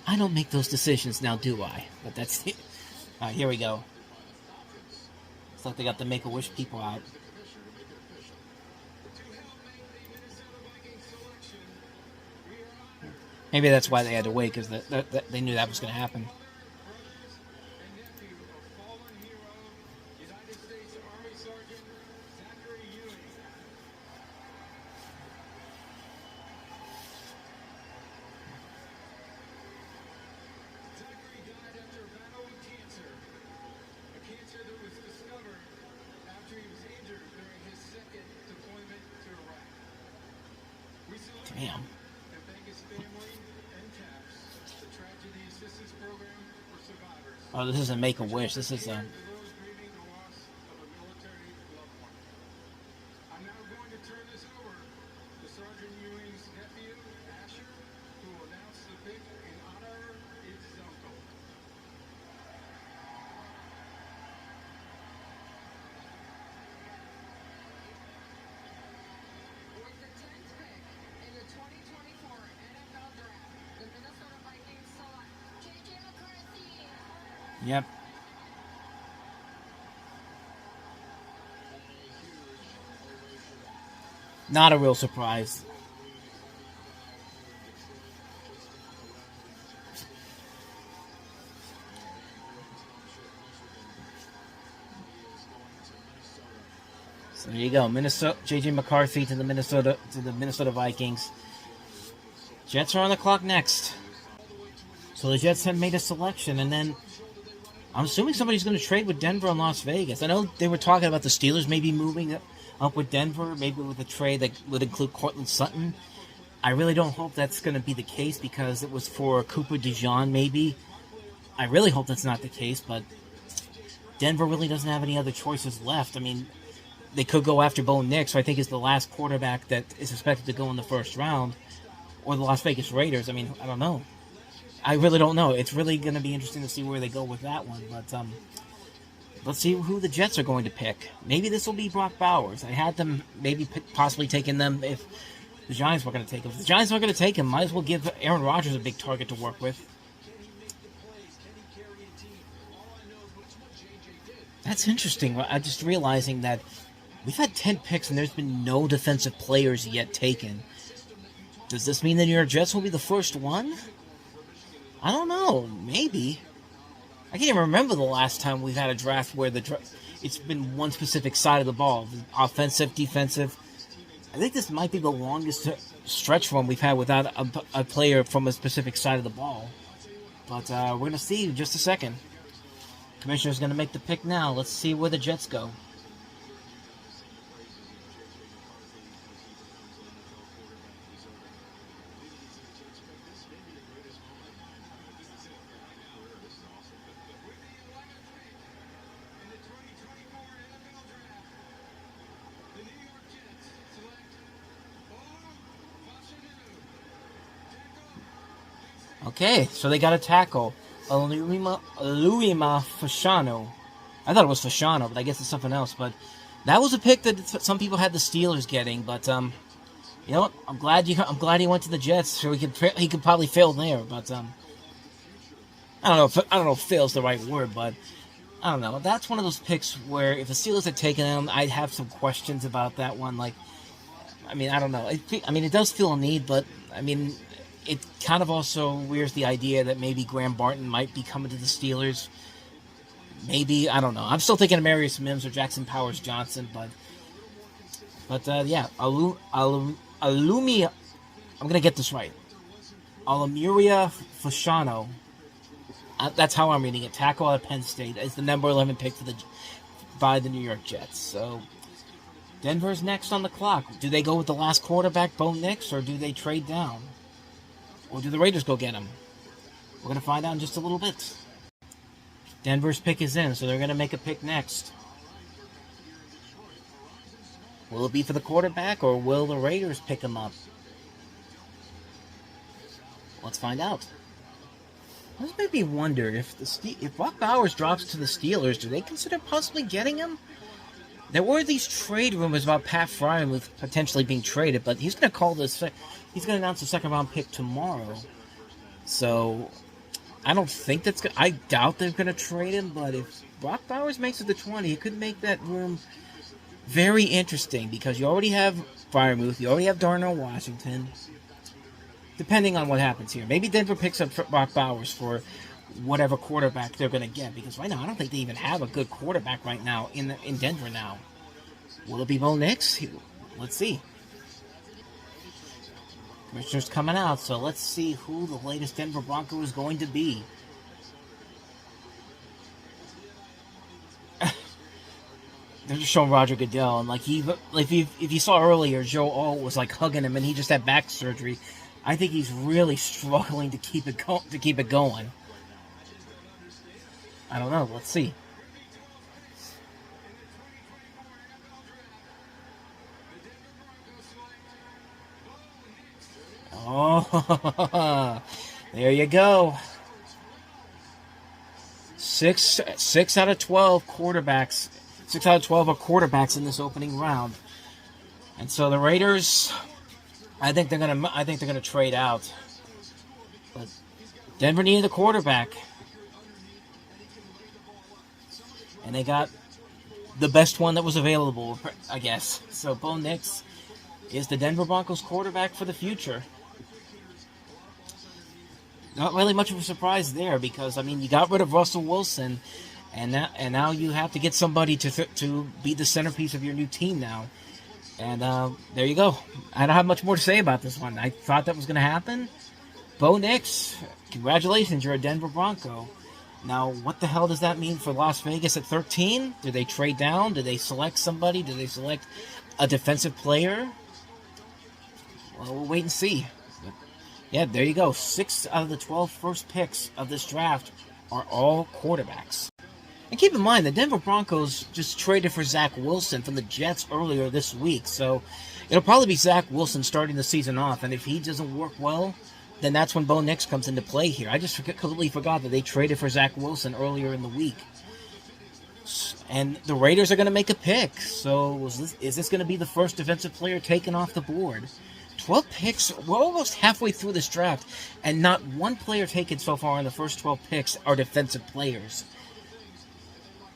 I don't make those decisions now, do I? But that's it. Alright, here we go. It's like they got the Make-A-Wish people out. Maybe that's why they had to wait, because they knew that was going to happen. Damn. Oh, this isn't Make-A-Wish. This is a... Yep. Not a real surprise. So there you go. Minnesota, J.J. McCarthy to the Minnesota Vikings. Jets are on the clock next. So the Jets have made a selection, and then I'm assuming somebody's going to trade with Denver and Las Vegas. I know they were talking about the Steelers maybe moving up with Denver, maybe with a trade that would include Cortland Sutton. I really don't hope that's going to be the case because it was for Cooper DeJean maybe. I really hope that's not the case, but Denver really doesn't have any other choices left. I mean, they could go after Bo Nix, who I think is the last quarterback that is expected to go in the first round, or the Las Vegas Raiders. I mean, I don't know. I really don't know. It's really going to be interesting to see where they go with that one. But let's see who the Jets are going to pick. Maybe this will be Brock Bowers. I had them maybe possibly taking them if the Giants were going to take him. If the Giants aren't going to take him, might as well give Aaron Rodgers a big target to work with. That's interesting. I'm just realizing that We've had 10 picks and there's been no defensive players yet taken. Does this mean the New York Jets will be the first one? I don't know. Maybe. I can't even remember the last time we've had a draft where it's been one specific side of the ball. Offensive, defensive. I think this might be the longest stretch run we've had without a player from a specific side of the ball. But we're going to see in just a second. Commissioner's going to make the pick now. Let's see where the Jets go. Okay, so they got a tackle. Olu Fashanu. I thought it was Fashanu, but I guess it's something else. But that was a pick that some people had the Steelers getting. But you know what? I'm glad he went to the Jets, so he could probably fail there. But I don't know if fail's the right word, but I don't know. That's one of those picks where if the Steelers had taken him, I'd have some questions about that one. Like, I mean, I don't know. It does feel a need, but I mean, it kind of also wears the idea that maybe Barton might be coming to the Steelers. Maybe, I don't know. I'm still thinking Amarius Mims or Jackson Powers Johnson, but yeah, Alumia, I'm gonna get this right. Alamuria Fashanu. That's how I'm reading it. Tackle out of Penn State is the number 11 pick by the New York Jets. So Denver's next on the clock. Do they go with the last quarterback, Bo Nix, or do they trade down? Or do the Raiders go get him? We're going to find out in just a little bit. Denver's pick is in, so they're going to make a pick next. Will it be for the quarterback, or will the Raiders pick him up? Let's find out. This made me wonder if Brock Bowers drops to the Steelers, do they consider possibly getting him? There were these trade rumors about Pat Freiermuth potentially being traded, but he's going to announce a second-round pick tomorrow. So, I don't think that's good. I doubt they're going to trade him, but if Brock Bowers makes it to 20, it could make that room very interesting, because you already have Freiermuth, you already have Darnell Washington, depending on what happens here. Maybe Denver picks up Brock Bowers for whatever quarterback they're going to get, because right now I don't think they even have a good quarterback right now in Denver now. Will it be Bo Nix? Let's see. Commissioner's coming out, so let's see who the latest Denver Bronco is going to be. They're just showing Roger Goodell, and if you saw earlier, Joe Alt was like hugging him, and he just had back surgery. I think he's really struggling to keep it going. I don't know. Let's see. Oh, there you go. 6 out of 12 quarterbacks. 6 out of 12 are quarterbacks in this opening round. And so the Raiders, I think they're gonna trade out. But Denver needed a quarterback, and they got the best one that was available, I guess. So Bo Nix is the Denver Broncos quarterback for the future. Not really much of a surprise there, because I mean, you got rid of Russell Wilson, and now you have to get somebody to be the centerpiece of your new team now. And there you go. I don't have much more to say about this one. I thought that was going to happen. Bo Nix, congratulations, you're a Denver Bronco. Now, what the hell does that mean for Las Vegas at 13? Do they trade down? Do they select somebody? Do they select a defensive player? Well, we'll wait and see. But yeah, there you go. 6 out of the 12 first picks of this draft are all quarterbacks. And keep in mind, the Denver Broncos just traded for Zach Wilson from the Jets earlier this week. So it'll probably be Zach Wilson starting the season off. And if he doesn't work well, then that's when Bo Nix comes into play here. I just completely forgot that they traded for Zach Wilson earlier in the week. And the Raiders are going to make a pick. So is this going to be the first defensive player taken off the board? 12 picks. We're almost halfway through this draft, and not one player taken so far in the first 12 picks are defensive players.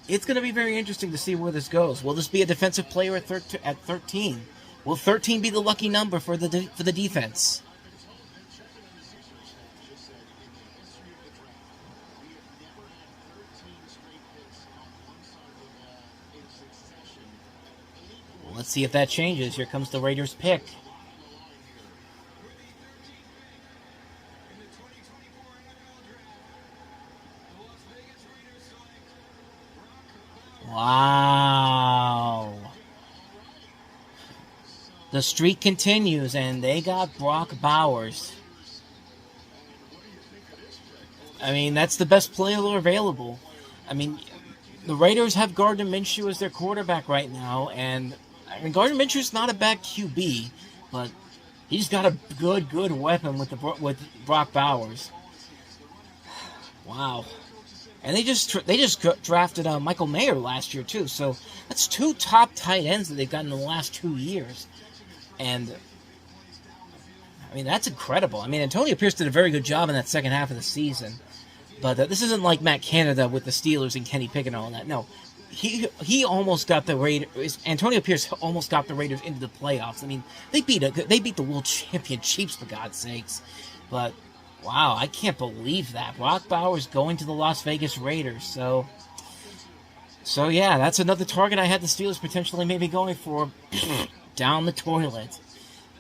It's going to be very interesting to see where this goes. Will this be a defensive player at 13? Will 13 be the lucky number for the defense? Well, let's see if that changes. Here comes the Raiders pick. Wow. The streak continues, and they got Brock Bowers. I mean, that's the best player available. I mean, the Raiders have Gardner Minshew as their quarterback right now, and I mean, Gardner Minshew's not a bad QB, but he's got a good weapon with Brock Bowers. Wow. And they just drafted Michael Mayer last year too, so that's 2 top tight ends that they've gotten in the last 2 years, and I mean that's incredible. I mean Antonio Pierce did a very good job in that second half of the season, but this isn't like Matt Canada with the Steelers and Kenny Pickett and all that. No, he almost got the Raiders. Antonio Pierce almost got the Raiders into the playoffs. I mean they beat the world champion Chiefs for God's sakes, but. Wow, I can't believe that. Brock Bowers going to the Las Vegas Raiders. So yeah, that's another target I had the Steelers potentially maybe going for down the toilet.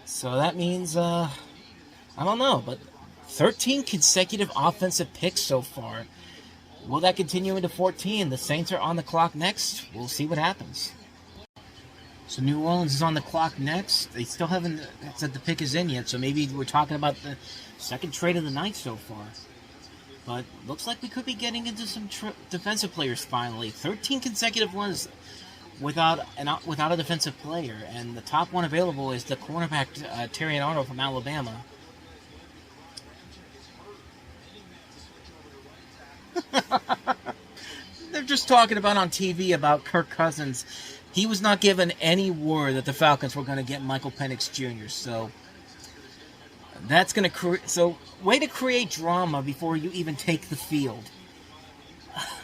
So that means, I don't know, but 13 consecutive offensive picks so far. Will that continue into 14? The Saints are on the clock next. We'll see what happens. So New Orleans is on the clock next. They still haven't said the pick is in yet, so maybe we're talking about the second trade of the night so far. But looks like we could be getting into some defensive players finally. 13 consecutive ones without a defensive player. And the top one available is the cornerback Terrion Arnold from Alabama. They're just talking about on TV about Kirk Cousins. He was not given any word that the Falcons were going to get Michael Penix Jr. So that's going to way to create drama before you even take the field.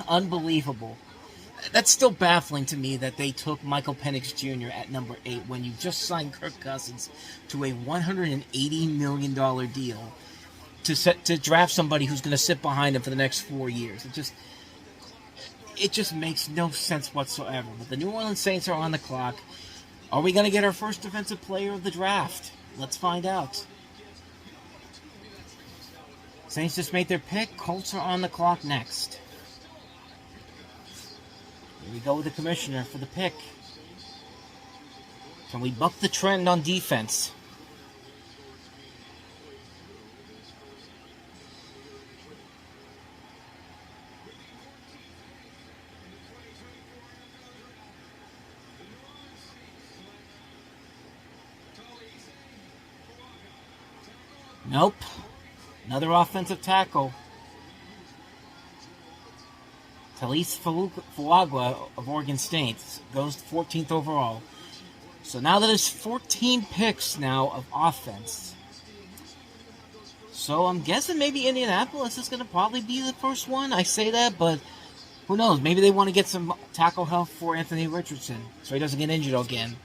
Unbelievable. That's still baffling to me that they took Michael Penix Jr. at number 8 when you just signed Kirk Cousins to a $180 million deal to draft somebody who's going to sit behind him for the next 4 years. It just makes no sense whatsoever. But the New Orleans Saints are on the clock. Are we going to get our first defensive player of the draft? Let's find out. Saints just made their pick. Colts are on the clock next. Here we go with the commissioner for the pick. Can we buck the trend on defense? Nope. Another offensive tackle. Talese Fuaga of Oregon State goes 14th overall. So now that it's 14 picks now of offense. So I'm guessing maybe Indianapolis is going to probably be the first one. I say that, but who knows? Maybe they want to get some tackle help for Anthony Richardson so he doesn't get injured again.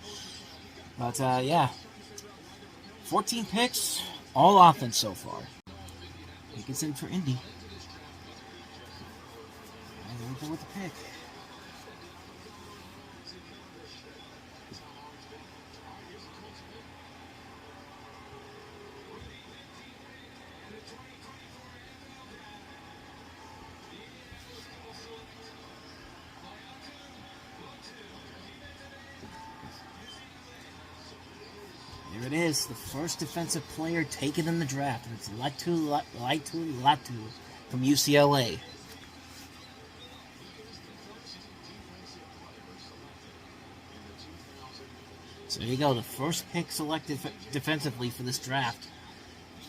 But yeah. 14 picks. All offense so far. Pick is in for Indy. And there we go with the pick. Here it is, the first defensive player taken in the draft. And it's Latu from UCLA. So there you go, the first pick selected defensively for this draft.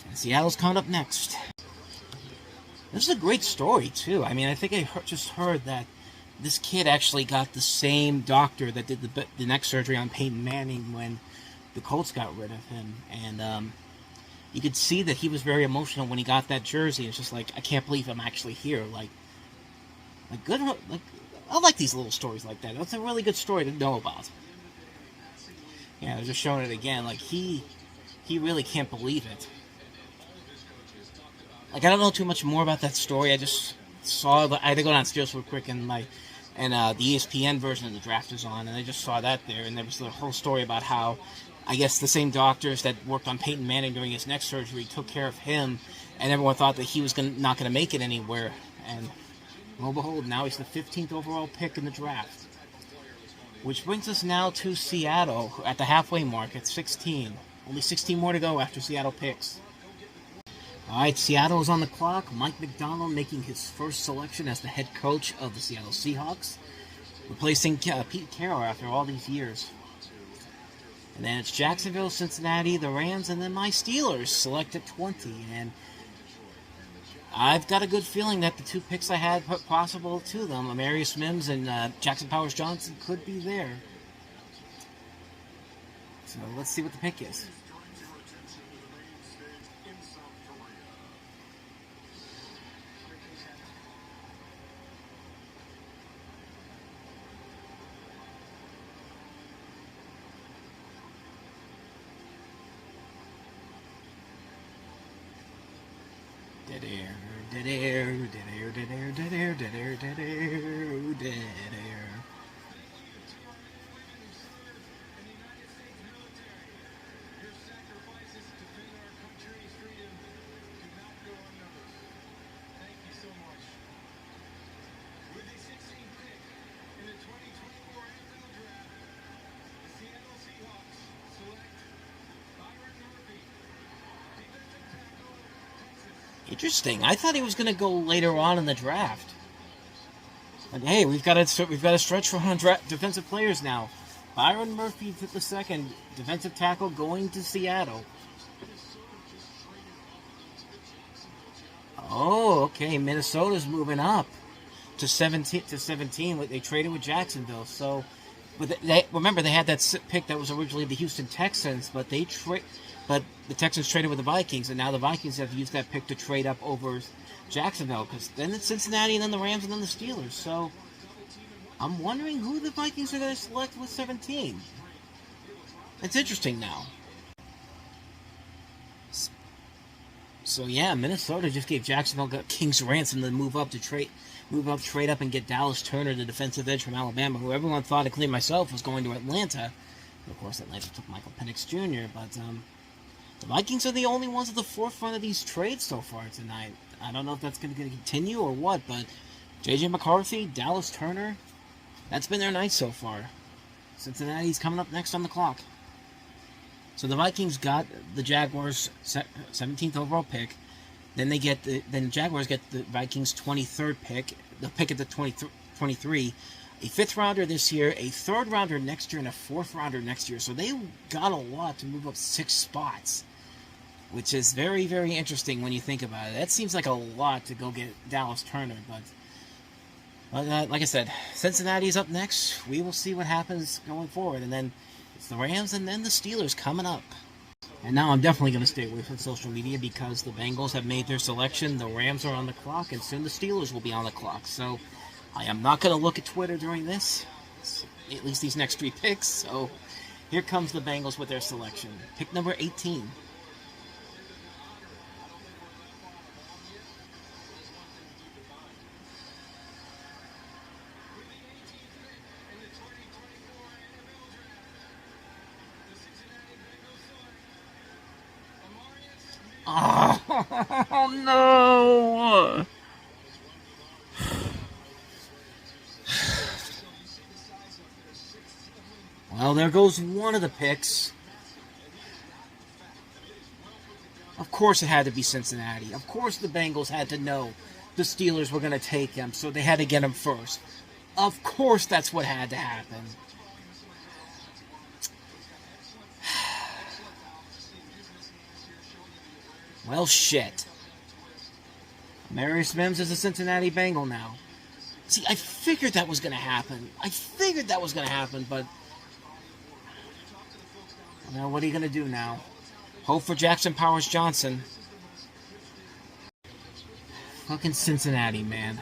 And Seattle's coming up next. This is a great story, too. I mean, I think I just heard that this kid actually got the same doctor that did the neck surgery on Peyton Manning when the Colts got rid of him, and you could see that he was very emotional when he got that jersey. It's just like, I can't believe I'm actually here. Like good, like I like these little stories like that. That's a really good story to know about. Yeah, they're just showing it again. Like, he really can't believe it. Like, I don't know too much more about that story. I just saw, I had to go downstairs real quick, and the ESPN version of the draft is on, and I just saw that there, and there was the whole story about how, I guess, the same doctors that worked on Peyton Manning during his neck surgery took care of him, and everyone thought that he was not going to make it anywhere, and lo and behold, now he's the 15th overall pick in the draft. Which brings us now to Seattle at the halfway mark at 16. Only 16 more to go after Seattle picks. Alright, Seattle is on the clock. Mike McDonald making his first selection as the head coach of the Seattle Seahawks, replacing Pete Carroll after all these years. And then it's Jacksonville, Cincinnati, the Rams, and then my Steelers select at 20. And I've got a good feeling that the two picks I had put possible to them, Amarius Mims and Jackson Powers-Johnson, could be there. So let's see what the pick is. Interesting. I thought he was going to go later on in the draft. But hey, we've got to stretch for defensive players now. Byron Murphy took the second defensive tackle going to Seattle. Oh, okay. Minnesota's moving up to 17. They traded with Jacksonville. So, but remember they had that pick that was originally the Houston Texans, but the Texans traded with the Vikings, and now the Vikings have used that pick to trade up over Jacksonville, because then it's Cincinnati, and then the Rams, and then the Steelers. So I'm wondering who the Vikings are going to select with 17. It's interesting now. So yeah, Minnesota just gave Jacksonville King's ransom to move up, trade up, and get Dallas Turner, the defensive edge from Alabama, who everyone thought, including myself, was going to Atlanta. Of course, Atlanta took Michael Penix Jr., but the Vikings are the only ones at the forefront of these trades so far tonight. I don't know if that's going to continue or what, but J.J. McCarthy, Dallas Turner, that's been their night so far. Cincinnati's coming up next on the clock. So the Vikings got the Jaguars' 17th overall pick. Then the Jaguars get the Vikings' 23rd pick, the pick at the 23, a 5th rounder this year, a 3rd rounder next year, and a 4th rounder next year. So they got a lot to move up 6 spots, which is very, very interesting when you think about it. That seems like a lot to go get Dallas Turner, but like I said, Cincinnati's up next. We will see what happens going forward, and then it's the Rams and then the Steelers coming up. And now I'm definitely going to stay away from social media because the Bengals have made their selection, the Rams are on the clock, and soon the Steelers will be on the clock. So I am not going to look at Twitter during this, at least these next 3 picks. So here comes the Bengals with their selection. Pick number 18. Oh, no! Well, there goes one of the picks. Of course it had to be Cincinnati. Of course the Bengals had to know the Steelers were going to take him, so they had to get him first. Of course that's what had to happen. Well, shit. Amarius Mims is a Cincinnati Bengal now. See, I figured that was going to happen. But now what are you going to do now? Hope for Jackson Powers-Johnson. Fucking Cincinnati, man.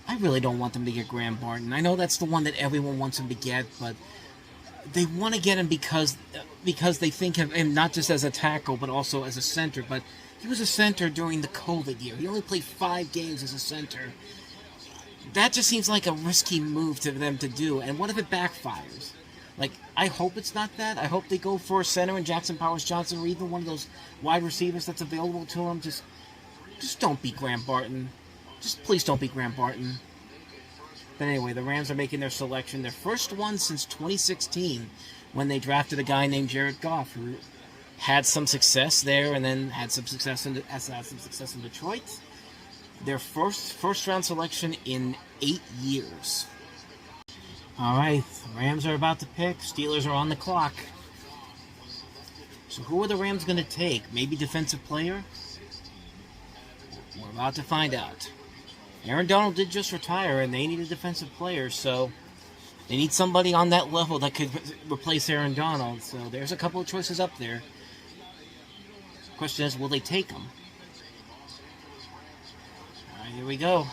I really don't want them to get Graham Barton. I know that's the one that everyone wants him to get, but they want to get him because they think of him not just as a tackle, but also as a center. But he was a center during the COVID year. He only played 5 games as a center. That just seems like a risky move to them to do. And what if it backfires? Like, I hope it's not that. I hope they go for a center and Jackson Powers-Johnson or even one of those wide receivers that's available to them. Just don't beat Graham Barton. Just please don't beat Graham Barton. But anyway, the Rams are making their selection. Their first one since 2016 when they drafted a guy named Jared Goff who had some success there and then had some success in Detroit. Their first round selection in 8 years. All right, the Rams are about to pick. Steelers are on the clock. So who are the Rams going to take? Maybe defensive player? We're about to find out. Aaron Donald did just retire, and they need a defensive player, so they need somebody on that level that could replace Aaron Donald. So there's a couple of choices up there. The question is, will they take them? All right, here we go.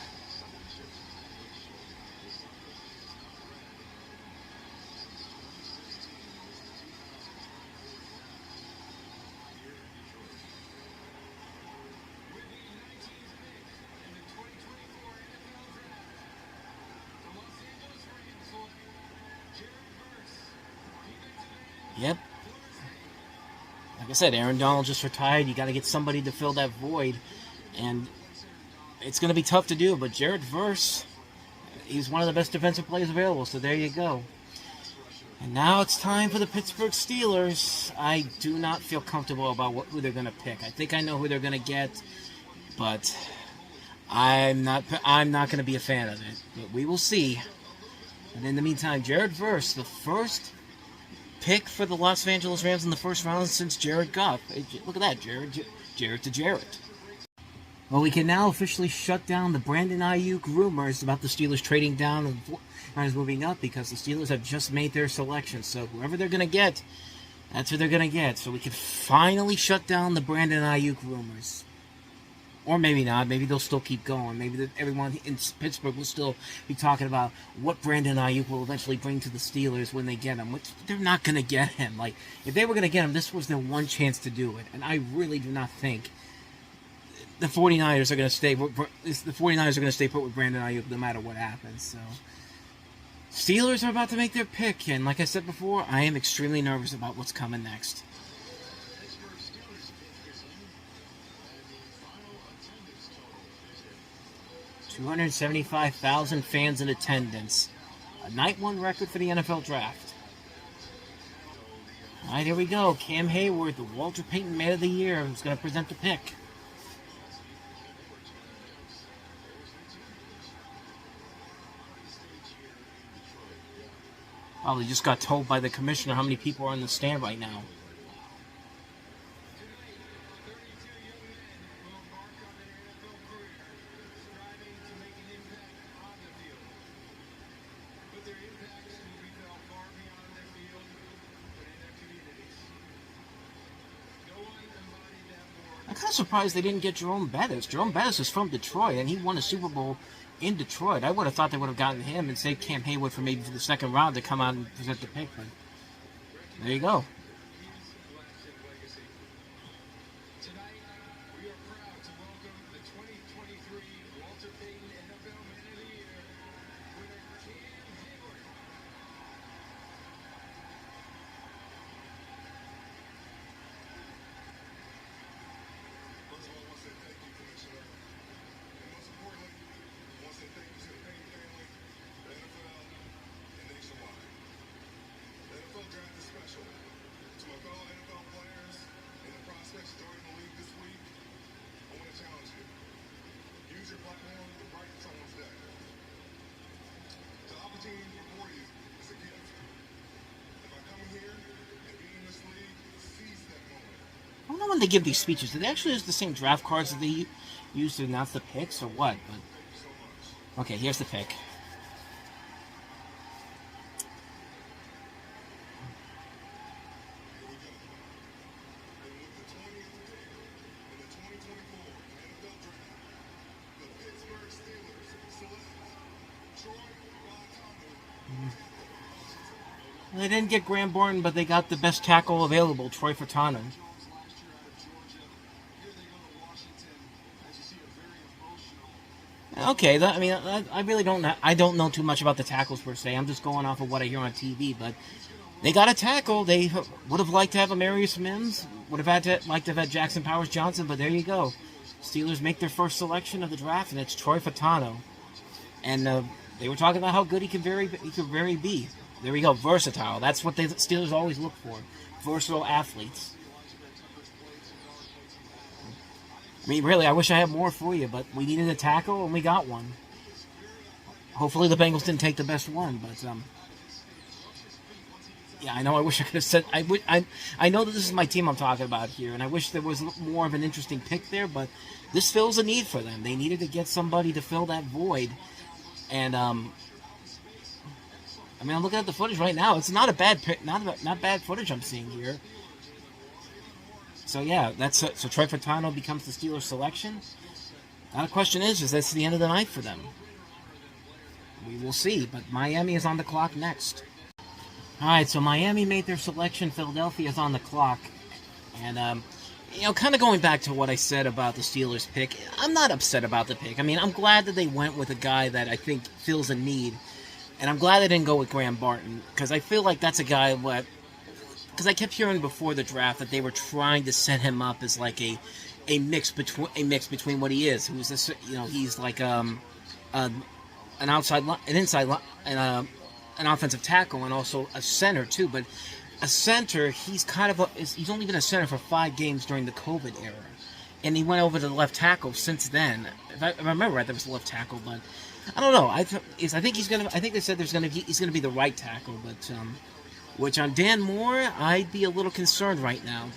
Yep. Like I said, Aaron Donald just retired. You got to get somebody to fill that void. And it's going to be tough to do, but Jared Verse, he's one of the best defensive players available, so there you go. And now it's time for the Pittsburgh Steelers. I do not feel comfortable about who they're going to pick. I think I know who they're going to get, but I'm not going to be a fan of it. But we will see. And in the meantime, Jared Verse, the first pick for the Los Angeles Rams in the first round since Jared Goff. Look at that, Jared to Jarrett. Well, we can now officially shut down the Brandon Ayuk rumors about the Steelers trading down and Niners moving up because the Steelers have just made their selection. So whoever they're going to get, that's who they're going to get. So we can finally shut down the Brandon Ayuk rumors. Or maybe not. Maybe they'll still keep going. Maybe everyone in Pittsburgh will still be talking about what Brandon Ayuk will eventually bring to the Steelers when they get him. Which they're not going to get him. Like, if they were going to get him, this was their one chance to do it. And I really do not think the 49ers are going to stay. The 49ers are going to stay put with Brandon Ayuk no matter what happens. So, Steelers are about to make their pick, and like I said before, I am extremely nervous about what's coming next. $275,000 fans in attendance. A night one record for the NFL draft. All right, here we go. Cam Hayward, the Walter Payton Man of the Year, who's going to present the pick. Probably just got told by the commissioner how many people are in the stand right now. I'm kind of surprised they didn't get Jerome Bettis. Jerome Bettis is from Detroit, and he won a Super Bowl in Detroit. I would have thought they would have gotten him and saved Cam Hayward for maybe for the second round to come out and present the pick. But there you go. I don't know when they give these speeches. Do they actually use the same draft cards that they use to announce the picks or what? But okay, here's the pick. They didn't get Graham Barton, but they got the best tackle available, Troy Fautanu. Okay, I really don't know. I don't know too much about the tackles per se. I'm just going off of what I hear on TV. But they got a tackle. They would have liked to have Amarius Mims. Would have liked to have had Jackson Powers Johnson. But there you go. Steelers make their first selection of the draft, and it's Troy Fautanu. And they were talking about how good he could very be. There we go, versatile. That's what the Steelers always look for, versatile athletes. I mean, really, I wish I had more for you, but we needed a tackle, and we got one. Hopefully the Bengals didn't take the best one, but, yeah, I know I wish I could have said, I know that this is my team I'm talking about here, and I wish there was more of an interesting pick there, but this fills a need for them. They needed to get somebody to fill that void, and, I'm looking at the footage right now. It's not a bad pick, not bad footage I'm seeing here. So yeah, so Troy Fautanu becomes the Steelers selection. Now the question is that's the end of the night for them? We will see, but Miami is on the clock next. All right, so Miami made their selection. Philadelphia is on the clock, and kind of going back to what I said about the Steelers pick, I'm not upset about the pick. I mean, I'm glad that they went with a guy that I think fills a need. And I'm glad they didn't go with Graham Barton, because I feel like that's a guy because I kept hearing before the draft that they were trying to set him up as like a mix between what he is, who's this, he's like an offensive tackle and also a center too. But a center, he's he's only been a center for 5 games during the COVID era, and he went over to the left tackle since then. If I remember right, that was the left tackle, but I don't know. I think he's gonna. I think they said he's gonna be the right tackle, but which on Dan Moore, I'd be a little concerned right now.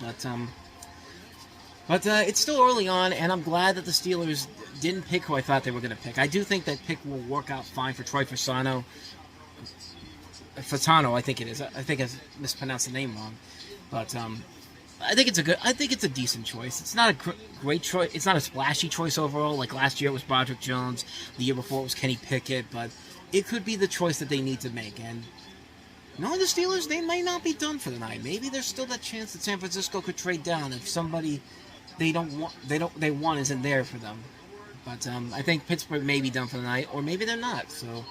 But it's still early on, and I'm glad that the Steelers didn't pick who I thought they were gonna pick. I do think that pick will work out fine for Troy Fautanu. Fautanu, I think it is. I think I mispronounced the name wrong, but I think it's a decent choice. It's not a great choice. It's not a splashy choice overall. Like last year it was Broderick Jones. The year before it was Kenny Pickett. But it could be the choice that they need to make. And knowing the Steelers, they might not be done for the night. Maybe there's still that chance that San Francisco could trade down if somebody they want isn't there for them. But I think Pittsburgh may be done for the night, or maybe they're not. So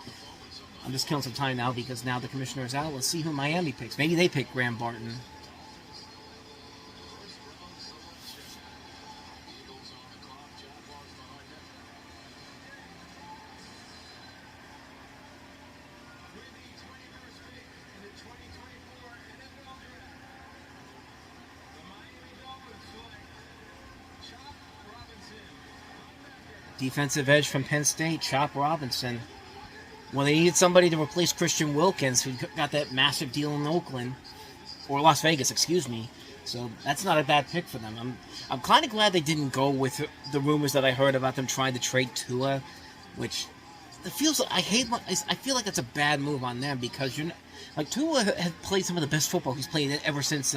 I'm just killing some time now because now the commissioner is out. Let's see who Miami picks. Maybe they pick Graham Barton. Defensive edge from Penn State, Chop Robinson. Well, they needed somebody to replace Christian Wilkins, who got that massive deal in Oakland, or Las Vegas, excuse me. So that's not a bad pick for them. I'm kind of glad they didn't go with the rumors that I heard about them trying to trade Tua, which it feels I feel like that's a bad move on them because Tua has played some of the best football he's played ever since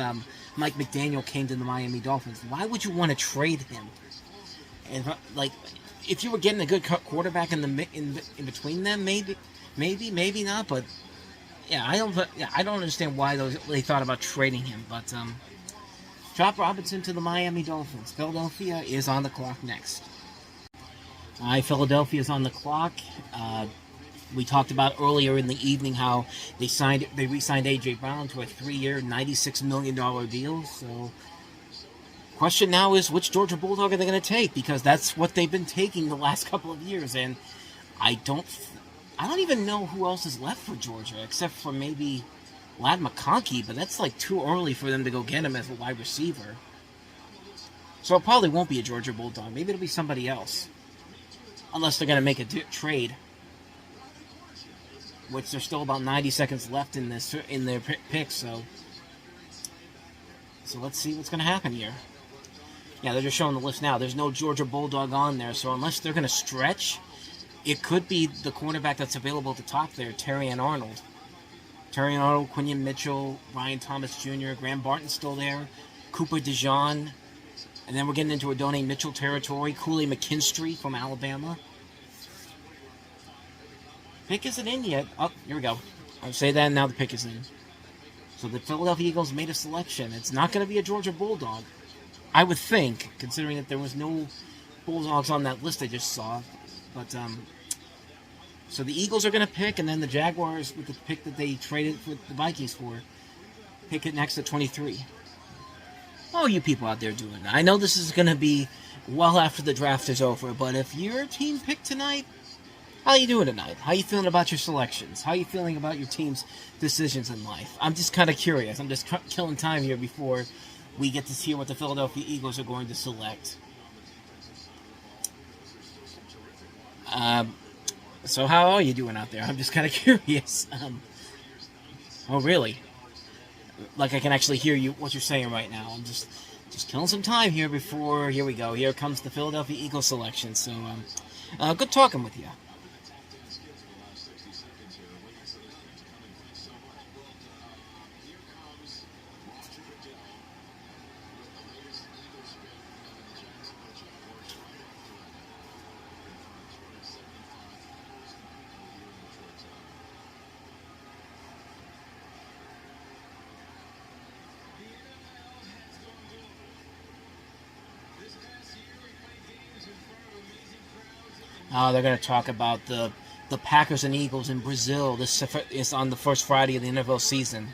Mike McDaniel came to the Miami Dolphins. Why would you want to trade him? And if you were getting a good quarterback in between them, maybe not. But yeah, I don't understand why they thought about trading him. But Chop Robinson to the Miami Dolphins. Philadelphia is on the clock next. All right, Philadelphia is on the clock. We talked about earlier in the evening how they re-signed A.J. Brown to a 3-year, $96 million deal. So. Question now is which Georgia Bulldog are they going to take, because that's what they've been taking the last couple of years, and I don't even know who else is left for Georgia except for maybe Ladd McConkey, but that's too early for them to go get him as a wide receiver. So it probably won't be a Georgia Bulldog. Maybe it'll be somebody else, unless they're going to make a trade, which there's still about 90 seconds left in their pick. So let's see what's going to happen here. Yeah, they're just showing the list now. There's no Georgia Bulldog on there, so unless they're going to stretch, it could be the cornerback that's available at the top there, Terrion Arnold. Terrion Arnold, Quinyon Mitchell, Ryan Thomas Jr., Graham Barton still there, Cooper DeJean, and then we're getting into Adonai Mitchell territory, Kool-Aid McKinstry from Alabama. Pick isn't in yet. Oh, here we go. I'll say that, and now the pick is in. So the Philadelphia Eagles made a selection. It's not going to be a Georgia Bulldog, I would think, considering that there was no Bulldogs on that list I just saw. But so the Eagles are going to pick, and then the Jaguars, with the pick that they traded with the Vikings for, pick it next at 23. Oh, you people out there doing that. I know this is going to be well after the draft is over, but if your team picked tonight, how you doing tonight? How you feeling about your selections? How you feeling about your team's decisions in life? I'm just kind of curious. I'm just killing time here before we get to hear what the Philadelphia Eagles are going to select. So how are you doing out there? I'm just kind of curious. Oh, really? Like I can actually hear you, what you're saying right now. I'm just killing some time here before, here we go. Here comes the Philadelphia Eagles selection. So, good talking with you. They're going to talk about the Packers and Eagles in Brazil. This is on the first Friday of the NFL season.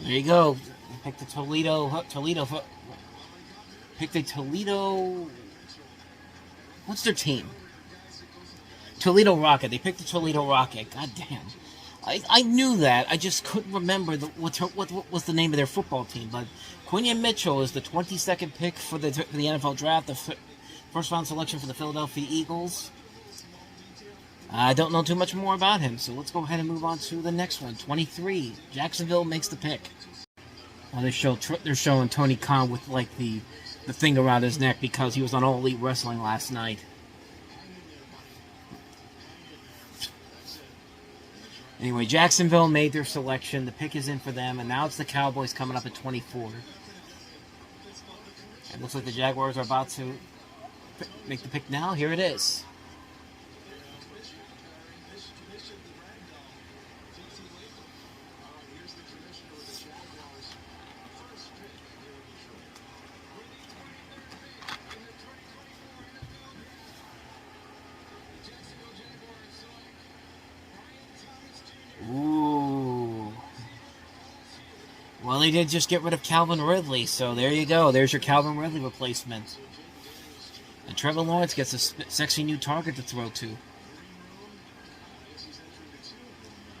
There you go. Pick the Toledo. Pick the Toledo. What's their team? Toledo Rocket. They picked the Toledo Rocket. God damn. I knew that. I just couldn't remember what was the name of their football team. But Quinyon Mitchell is the 22nd pick for the NFL draft. The first round selection for the Philadelphia Eagles. I don't know too much more about him, so let's go ahead and move on to the next one. 23. Jacksonville makes the pick. They're showing Tony Khan with like the thing around his neck because he was on All Elite Wrestling last night. Anyway, Jacksonville made their selection. The pick is in for them, and now it's the Cowboys coming up at 24. It looks like the Jaguars are about to make the pick now. Here it is. Well, they did just get rid of Calvin Ridley, so there you go. There's your Calvin Ridley replacement. And Trevor Lawrence gets a sexy new target to throw to.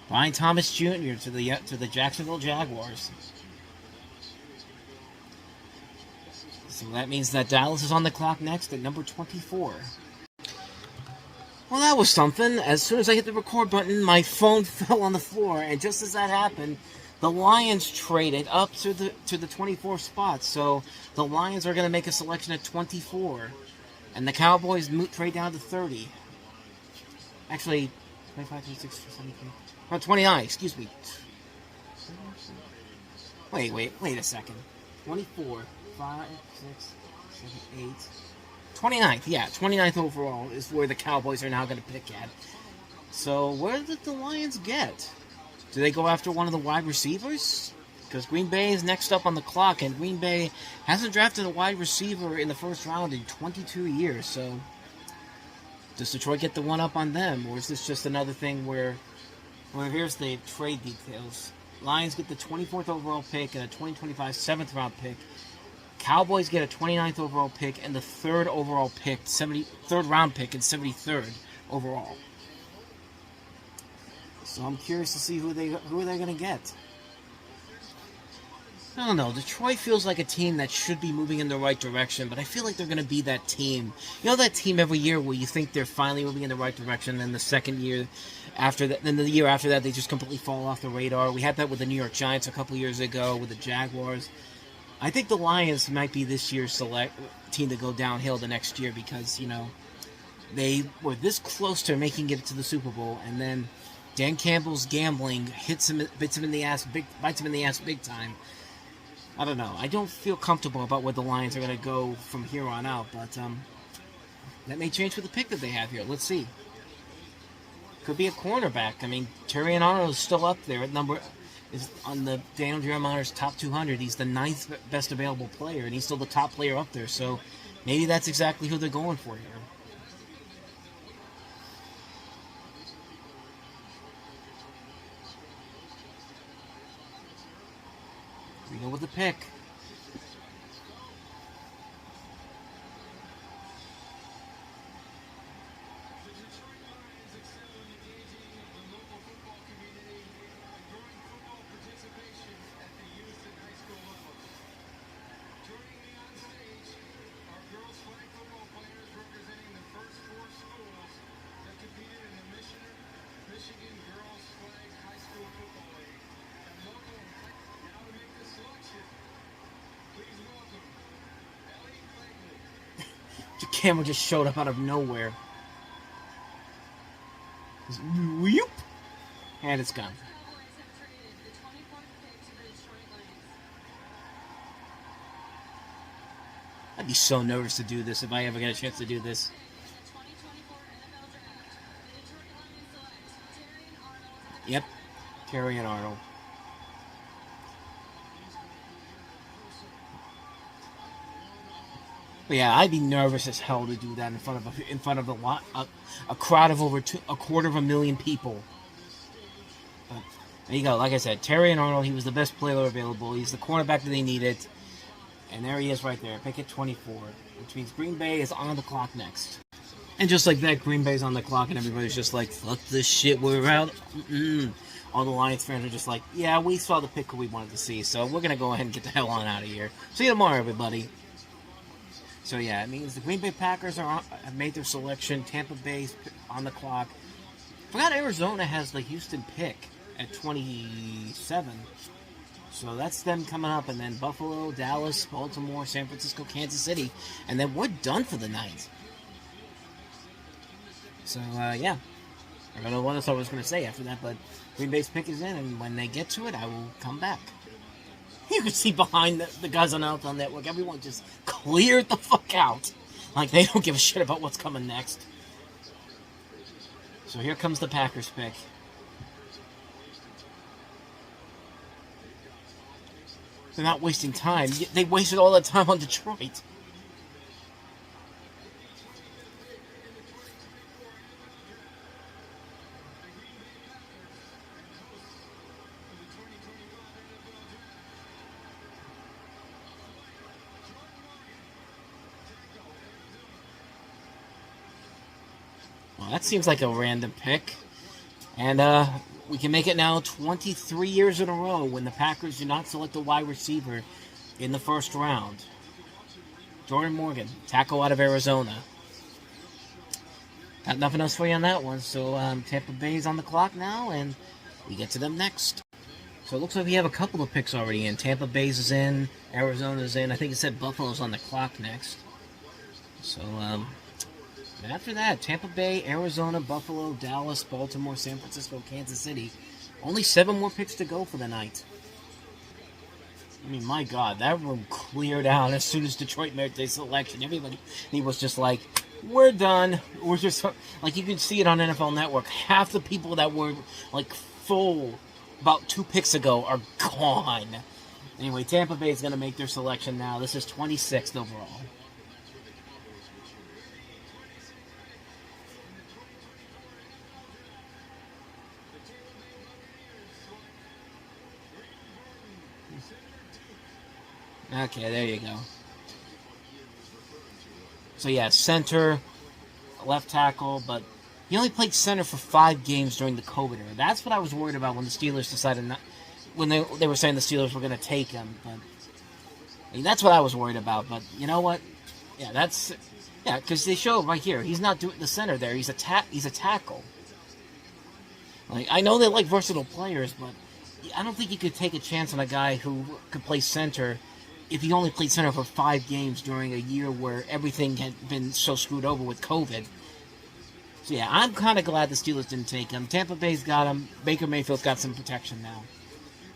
Brian Thomas Jr. to the Jacksonville Jaguars. So that means that Dallas is on the clock next at number 24. Well, that was something. As soon as I hit the record button, my phone fell on the floor, and just as that happened, the Lions traded up to the 24th spot. So the Lions are going to make a selection at 24, and the Cowboys trade down to 30. Actually, 25, 26, 27, 29. Excuse me. Wait a second. 24, 5, 6, 7, 8. 29th, yeah, 29th overall is where the Cowboys are now going to pick at. So where did the Lions get? Do they go after one of the wide receivers? Because Green Bay is next up on the clock, and Green Bay hasn't drafted a wide receiver in the first round in 22 years. So does Detroit get the one up on them, or is this just another thing where here's the trade details. Lions get the 24th overall pick and a 2025 7th round pick. Cowboys get a 29th overall pick and the third round pick and 73rd overall. So I'm curious to see who they're going to get. I don't know. Detroit feels like a team that should be moving in the right direction, but I feel like they're going to be that team. You know that team every year where you think they're finally moving in the right direction, then the second year after that, then the year after that, they just completely fall off the radar. We had that with the New York Giants a couple years ago, with the Jaguars. I think the Lions might be this year's select team to go downhill the next year because, they were this close to making it to the Super Bowl, and then Dan Campbell's gambling bites him in the ass big time. I don't know. I don't feel comfortable about where the Lions are going to go from here on out, but that may change with the pick that they have here. Let's see. Could be a cornerback. I mean, Terrion Arnold is still up there is on the Daniel Jeremiah's top 200. He's the 9th best available player, and he's still the top player up there. So maybe that's exactly who they're going for here. We go with the pick. The camera just showed up out of nowhere. Whoop! And it's gone. I'd be so nervous to do this if I ever get a chance to do this. Yep, Terrion Arnold. But yeah, I'd be nervous as hell to do that in front of a crowd of over a quarter of a million people. But there you go. Like I said, Terrion Arnold, he was the best player available. He's the cornerback that they needed. And there he is right there. Pick at 24. Which means Green Bay is on the clock next. And just like that, Green Bay's on the clock and everybody's just like, fuck this shit, we're out. All the Lions fans are just like, yeah, we saw the pick we wanted to see, so we're going to go ahead and get the hell on out of here. See you tomorrow, everybody. So yeah, it means the Green Bay Packers have made their selection. Tampa Bay's on the clock. Forgot Arizona has the Houston pick at 27. So that's them coming up. And then Buffalo, Dallas, Baltimore, San Francisco, Kansas City. And then we're done for the night. So, yeah. I don't know what else I was going to say after that, but Green Bay's pick is in. And when they get to it, I will come back. You can see behind the guys on NFL Network, everyone just cleared the fuck out. Like, they don't give a shit about what's coming next. So here comes the Packers pick. They're not wasting time. They wasted all that time on Detroit. Well, that seems like a random pick. And we can make it now 23 years in a row when the Packers do not select a wide receiver in the first round. Jordan Morgan, tackle out of Arizona. Got nothing else for you on that one. So Tampa Bay's on the clock now, and we get to them next. So it looks like we have a couple of picks already in. Tampa Bay's is in, Arizona's in. I think it said Buffalo's on the clock next. So after that, Tampa Bay, Arizona, Buffalo, Dallas, Baltimore, San Francisco, Kansas City. Only 7 more picks to go for the night. I mean, my God, that room cleared out as soon as Detroit made their selection. Everybody, he was just like, we're done. We're just, like, you can see it on NFL Network. Half the people that were, like, full about 2 picks ago are gone. Anyway, Tampa Bay is going to make their selection now. This is 26th overall. Okay, there you go. So yeah, center, left tackle, but He only played center for 5 games during the COVID era. That's what I was worried about when the Steelers decided not. When they were saying the Steelers were going to take him. But I mean, that's what I was worried about. But you know what? Yeah, because they show right here. He's not doing the center there. He's a tackle. Like, I know they like versatile players, but I don't think you could take a chance on a guy who could play center if he only played center for 5 games during a year where everything had been so screwed over with COVID. So yeah, I'm kind of glad the Steelers didn't take him. Tampa Bay's got him. Baker Mayfield's got some protection now.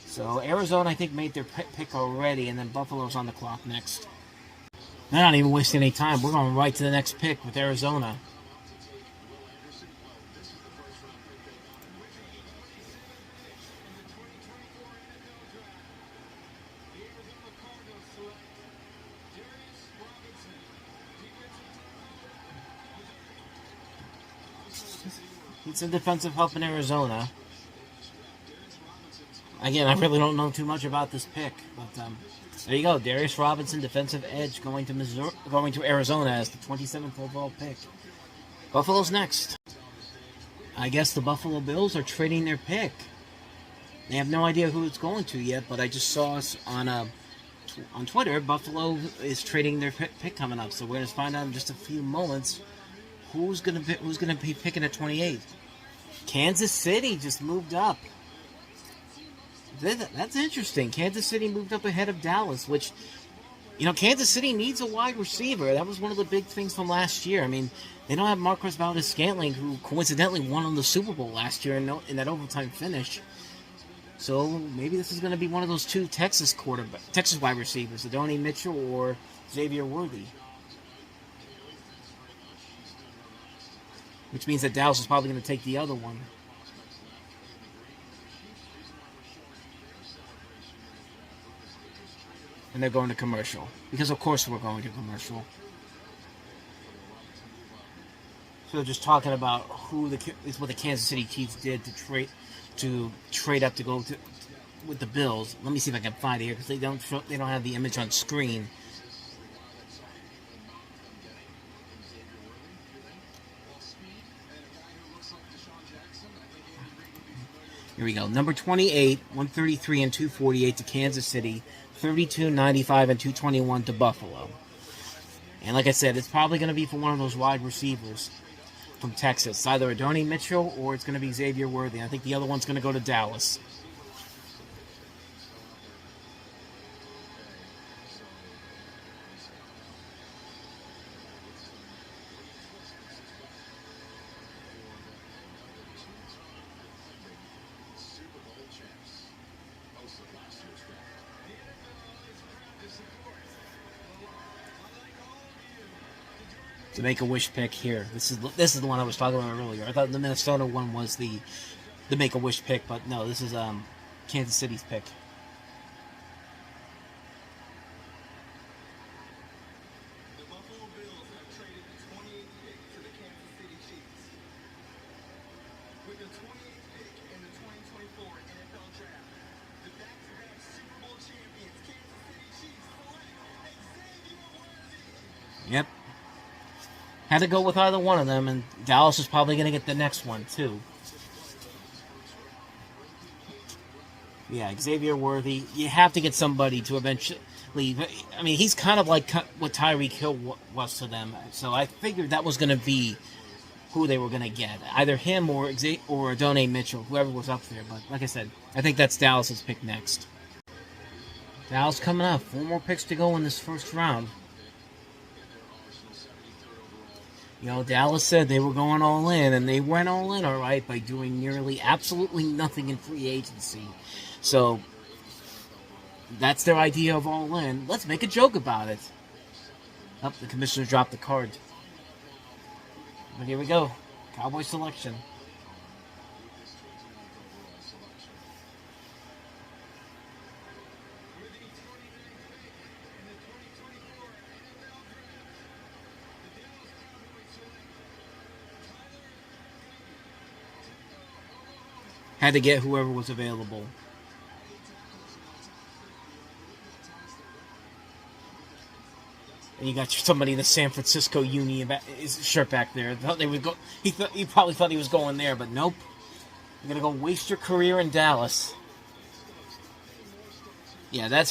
So Arizona, I think, made their pick already, and then Buffalo's on the clock next. They're not even wasting any time. We're going right to the next pick with Arizona. Need some defensive help in Arizona. Again, I really don't know too much about this pick, but there you go. Darius Robinson, defensive edge, going to Arizona as the 27th overall pick. Buffalo's next. I guess the Buffalo Bills are trading their pick. They have no idea who it's going to yet, but I just saw on Twitter, Buffalo is trading their pick coming up. So we're going to find out in just a few moments who's going to be picking at 28. Kansas City just moved up. That's interesting. Kansas City moved up ahead of Dallas, which, Kansas City needs a wide receiver. That was one of the big things from last year. I mean, they don't have Marquez Valdes-Scantling, who coincidentally won on the Super Bowl last year in that overtime finish. So maybe this is going to be one of those 2 Texas wide receivers, Adonai Mitchell or Xavier Worthy. Which means that Dallas is probably going to take the other one. And they're going to commercial. Because of course we're going to commercial. So just talking about what the Kansas City Chiefs did to trade up to go with the Bills. Let me see if I can find it here because they don't have the image on screen. Here we go. Number 28, 133 and 248 to Kansas City. 32, 95, and 221 to Buffalo. And like I said, it's probably going to be for one of those wide receivers from Texas. It's either Adonai Mitchell or it's going to be Xavier Worthy. I think the other one's going to go to Dallas. To make a wish pick here. This is the one I was talking about earlier. I thought the Minnesota one was the make a wish pick, but no, this is Kansas City's pick. The Buffalo Bills have traded the 28th pick to the Kansas City Chiefs. With the 28th pick in the 2024 NFL Draft, the back-to-back Super Bowl champions Kansas City Chiefs select Xavier Worthy. Yep. Had to go with either one of them, and Dallas is probably going to get the next one, too. Yeah, Xavier Worthy. You have to get somebody to eventually... I mean, he's kind of like what Tyreek Hill was to them. So I figured that was going to be who they were going to get. Either him or Adonai Mitchell, whoever was up there. But like I said, I think that's Dallas's pick next. Dallas coming up. 4 more picks to go in this first round. Dallas said they were going all in, and they went all in, all right, by doing nearly absolutely nothing in free agency. So, that's their idea of all in. Let's make a joke about it. Oh, the commissioner dropped the card. But here we go. Cowboy selection. Had to get whoever was available. And you got somebody in the San Francisco Uni shirt back there. Thought they would go. He probably thought he was going there, but nope. You're gonna go waste your career in Dallas. Yeah,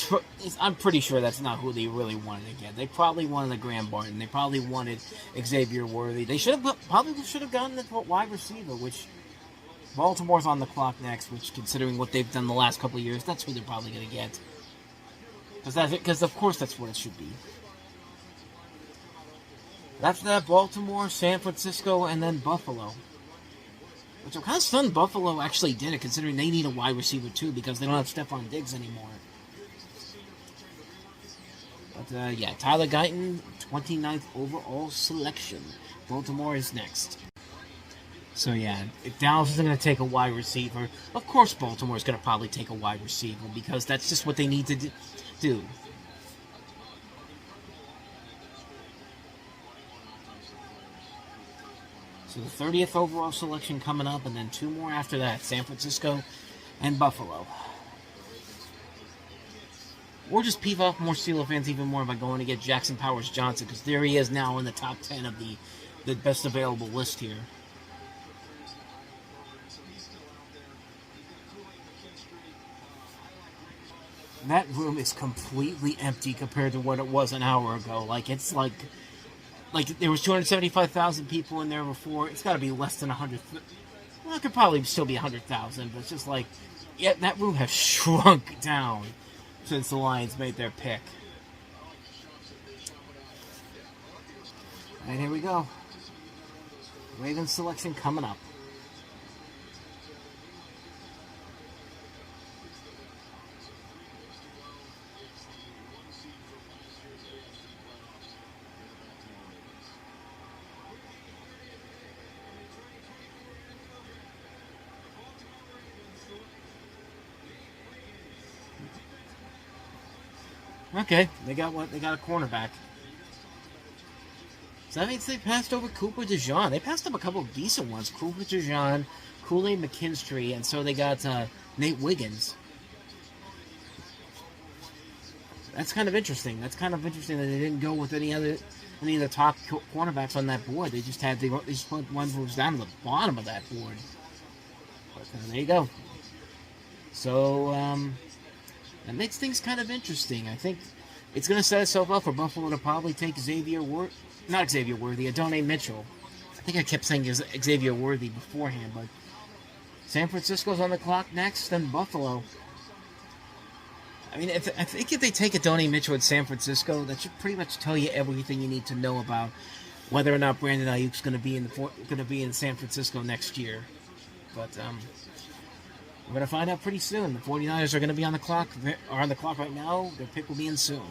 I'm pretty sure that's not who they really wanted to get. They probably wanted a Graham Barton. They probably wanted Xavier Worthy. They probably should have gotten the wide receiver, which Baltimore's on the clock next. Which, considering what they've done the last couple of years, that's who they're probably gonna get. Because of course that's what it should be. After that, Baltimore, San Francisco, and then Buffalo. Which I'm kind of stunned Buffalo actually did it, considering they need a wide receiver too, because they don't have Stephon Diggs anymore. But yeah, Tyler Guyton, 29th overall selection. Baltimore is next. So yeah, if Dallas isn't going to take a wide receiver, of course Baltimore is going to probably take a wide receiver, because that's just what they need to do. So the 30th overall selection coming up, and then two more after that, San Francisco and Buffalo. Or just peeve off more Steelers fans even more by going to get Jackson Powers Johnson, because there he is now in the top 10 of the best available list here. That room is completely empty compared to what it was an hour ago. Like, it's like there was 275,000 people in there before. It's got to be less than 100. Well, it could probably still be 100,000, but it's just like, yeah, that room has shrunk down since the Lions made their pick. And here we go. Ravens selection coming up. Okay, they got what? They got a cornerback. So that means they passed over Cooper DeJean. They passed up a couple of decent ones. Cooper DeJean, Kool-Aid McKinstry, and so they got Nate Wiggins. That's kind of interesting. That's kind of interesting that they didn't go with any of the top cornerbacks on that board. They just put one who was down at the bottom of that board. But there you go. So that makes things kind of interesting. I think it's going to set itself up for Buffalo to probably take Adonai Mitchell. I think I kept saying Xavier Worthy beforehand, but San Francisco's on the clock next, then Buffalo. I mean, I think if they take Adonai Mitchell at San Francisco, that should pretty much tell you everything you need to know about whether or not Brandon Ayuk's going to be in San Francisco next year. But we're going to find out pretty soon. The 49ers are going to be on the clock right now. Their pick will be in soon.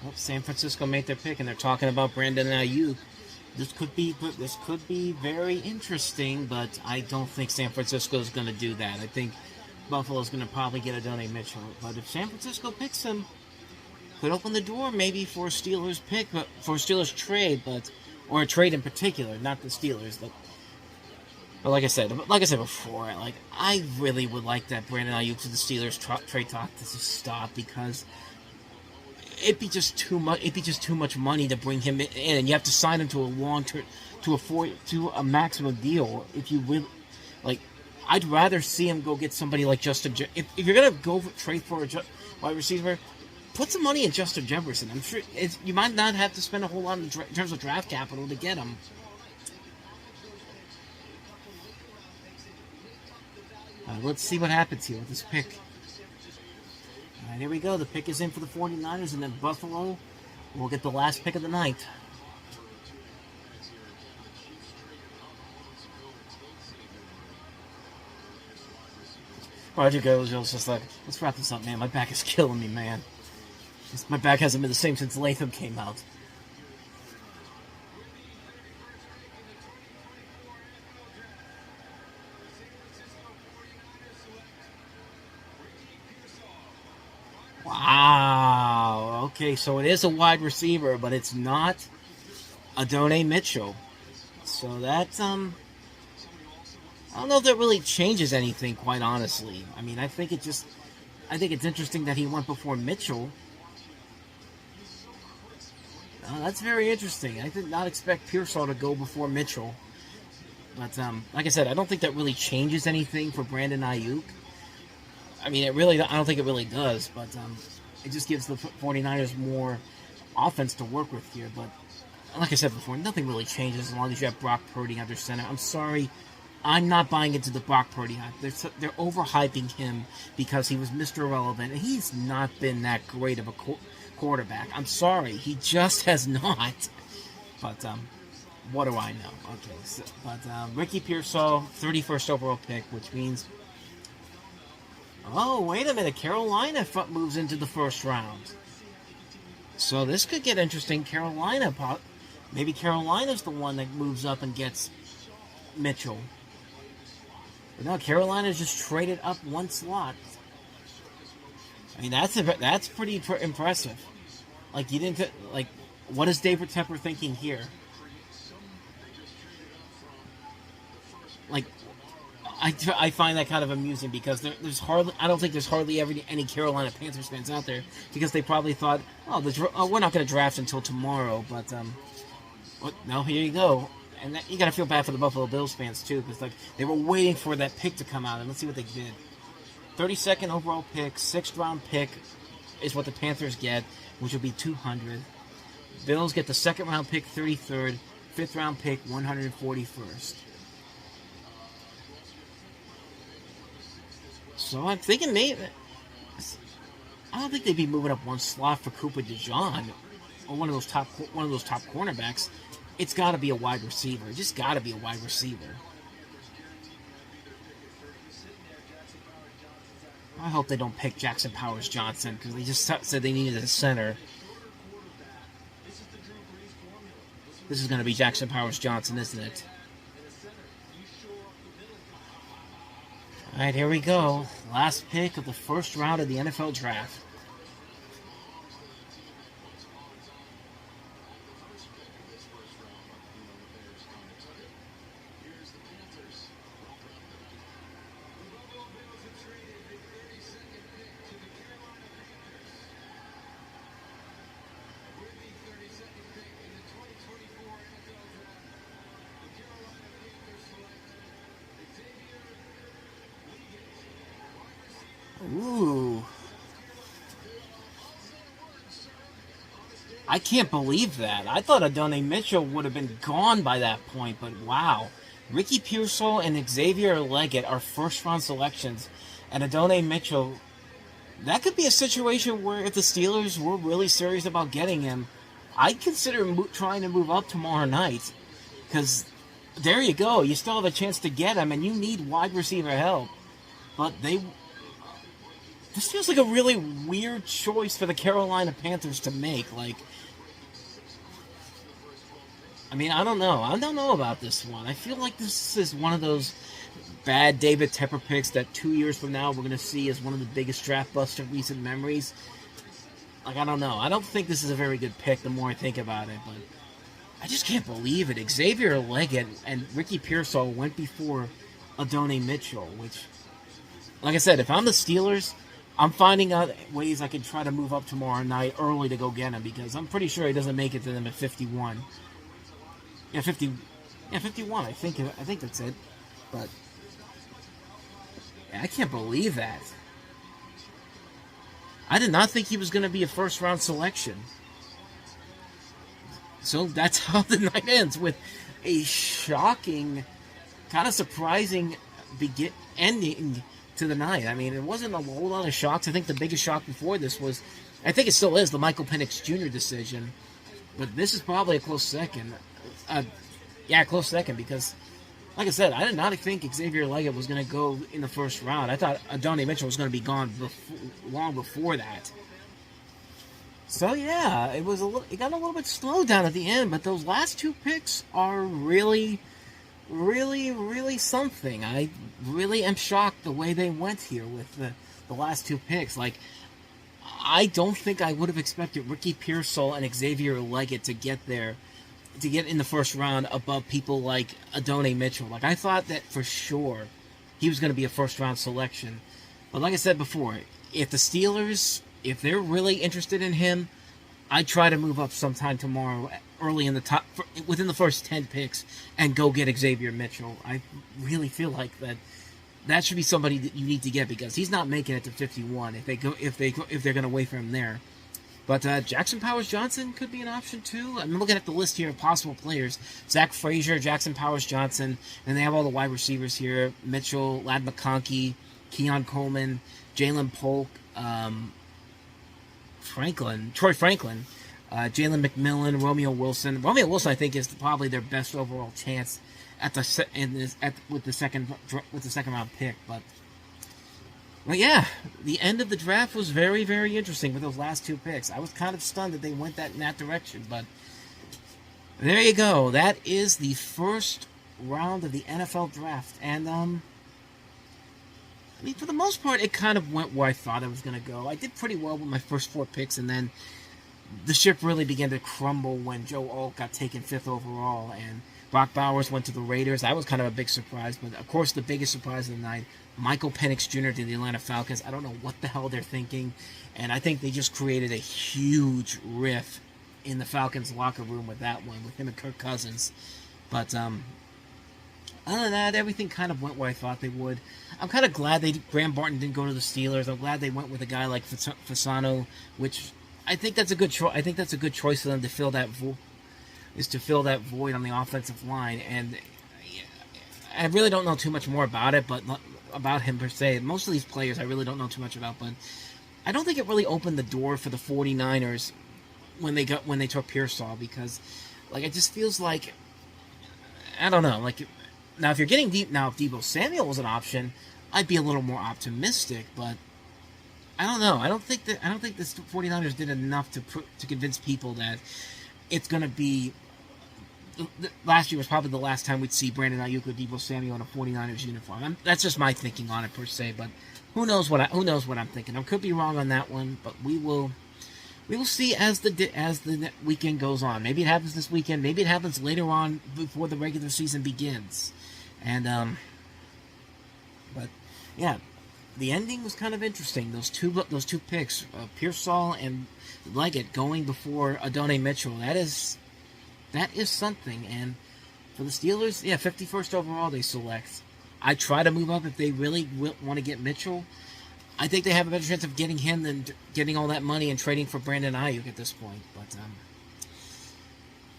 Well, San Francisco made their pick, and they're talking about Brandon Ayuk. This could be very interesting, but I don't think San Francisco is going to do that. I think Buffalo's going to probably get Adonai Mitchell. But if San Francisco picks him, could open the door maybe for a Steelers pick, for a Steelers trade, or a trade in particular, not the Steelers. But like I said before, I really would like that Brandon Ayuk to the Steelers trade talk to just stop, because it'd be just too much money to bring him in, and you have to sign him to a long-term, to a maximum deal. If you will, I'd rather see him go get somebody like Justin. If you're gonna go trade for a wide receiver, put some money in Justin Jefferson. I'm sure you might not have to spend a whole lot in terms of draft capital to get him. Let's see what happens here with this pick. All right, here we go. The pick is in for the 49ers, and then Buffalo will get the last pick of the night. Roger goes just like, let's wrap this up, man. My back is killing me, man. My back hasn't been the same since Latham came out. Wow. Okay, so it is a wide receiver, but it's not Adonai Mitchell. So that's I don't know if that really changes anything, quite honestly. I mean, I think it's interesting that he went before Mitchell. That's very interesting. I did not expect Pearsall to go before Mitchell. But, like I said, I don't think that really changes anything for Brandon Ayuk. I mean, I don't think it really does, but it just gives the 49ers more offense to work with here. But, like I said before, nothing really changes as long as you have Brock Purdy under center. I'm sorry, I'm not buying into the Brock Purdy hype. They're overhyping him because he was Mr. Irrelevant, and he's not been that great of a quarterback. I'm sorry, he just has not. But, what do I know? Okay, so, but Ricky Pearsall, 31st overall pick, which means... Oh, wait a minute. Carolina moves into the first round. So this could get interesting. Maybe Carolina's the one that moves up and gets Mitchell. But no, Carolina's just traded up one slot. I mean, that's pretty impressive. Like, what is David Tepper thinking here? Like, I find that kind of amusing because I don't think there's hardly ever any Carolina Panthers fans out there because they probably thought, we're not going to draft until tomorrow. But no, here you go, and you got to feel bad for the Buffalo Bills fans too because they were waiting for that pick to come out, and let's see what they did. 32nd overall pick, 6th round pick is what the Panthers get, which will be 200. Bills get the 2nd round pick, 33rd, 5th round pick, 141st. So I'm thinking maybe... I don't think they'd be moving up one slot for Cooper DeJean or one of those top cornerbacks. It's got to be a wide receiver. It just got to be a wide receiver. I hope they don't pick Jackson Powers Johnson because they just said they needed a center. This is going to be Jackson Powers Johnson, isn't it? All right, here we go. Last pick of the first round of the NFL Draft. Ooh. I can't believe that. I thought Odunze Mitchell would have been gone by that point, but wow. Ricky Pearsall and Xavier Leggett are first-round selections, and Odunze Mitchell, that could be a situation where if the Steelers were really serious about getting him, I'd consider trying to move up tomorrow night, because there you go. You still have a chance to get him, and you need wide receiver help. But this feels like a really weird choice for the Carolina Panthers to make. I mean, I don't know. I don't know about this one. I feel like this is one of those bad David Tepper picks that 2 years from now we're going to see as one of the biggest draft busts of recent memories. I don't know. I don't think this is a very good pick the more I think about it, but I just can't believe it. Xavier Leggett and Ricky Pearsall went before Odunze Mitchell, which, like I said, if I'm the Steelers, I'm finding out ways I can try to move up tomorrow night early to go get him because I'm pretty sure he doesn't make it to them at 51. Yeah, 51. I think that's it. But yeah, I can't believe that. I did not think he was going to be a first-round selection. So that's how the night ends, with a shocking, kind of surprising ending to the night. I mean, it wasn't a whole lot of shocks. I think the biggest shock before this was, I think it still is, the Michael Penix Jr. decision. But this is probably a close second. Close second, because, like I said, I did not think Xavier Leggett was going to go in the first round. I thought Odunze Mitchell was going to be gone long before that. So, yeah, it got a little bit slowed down at the end, but those last two picks are really, really, really something. I really am shocked the way they went here with the last two picks. I don't think I would have expected Ricky Pearsall and Xavier Leggett to get there to get in the first round above people like Odunze Mitchell. Like, I thought that for sure he was going to be a first round selection. But like I said before, if the Steelers, if they're really interested in him, I'd try to move up sometime tomorrow, early in the top, within the first 10 picks, and go get Xavier Mitchell. I really feel like that should be somebody that you need to get, because he's not making it to 51 if they're going to wait for him there. But Jackson Powers-Johnson could be an option too. I'm looking at the list here of possible players: Zach Frazier, Jackson Powers-Johnson, and they have all the wide receivers here: Mitchell, Ladd McConkey, Keon Coleman, Jalen Polk, Troy Franklin, Jalen McMillan, Romeo Wilson. Romeo Wilson, I think, is probably their best overall chance with the second round pick. But yeah, the end of the draft was very, very interesting with those last two picks. I was kind of stunned that they went in that direction, but there you go. That is the first round of the NFL draft, and I mean, for the most part, it kind of went where I thought it was going to go. I did pretty well with my first 4 picks, and then the ship really began to crumble when Joe Alt got taken 5th overall, and Brock Bowers went to the Raiders. That was kind of a big surprise, but of course the biggest surprise of the night, Michael Penix Jr. to the Atlanta Falcons. I don't know what the hell they're thinking, and I think they just created a huge rift in the Falcons locker room with that one, with him and Kirk Cousins. But other than that, everything kind of went where I thought they would. I'm kind of glad Graham Barton didn't go to the Steelers. I'm glad they went with a guy like Fautanu, which I think that's a good choice. I think that's a good choice for them to fill that void on the offensive line. And I really don't know too much more about it, but about him per se. Most of these players I really don't know too much about, but I don't think it really opened the door for the 49ers when they took Pearsall, because like it just feels like, I don't know, like, now if you're getting deep now, if Deebo Samuel was an option, I'd be a little more optimistic, but I don't know. I don't think the 49ers did enough to convince people that it's going to be. Last year was probably the last time we'd see Brandon Ayuk or Deebo Samuel in a 49ers uniform. That's just my thinking on it per se, but who knows what I'm thinking. I could be wrong on that one, but we will see as the weekend goes on. Maybe it happens this weekend. Maybe it happens later on before the regular season begins. And but yeah, the ending was kind of interesting. Those two picks, Pearsall and Leggett, going before Odunze Mitchell. That is something. And for the Steelers, yeah, 51st overall they select. I try to move up if they really want to get Mitchell. I think they have a better chance of getting him than getting all that money and trading for Brandon Ayuk at this point.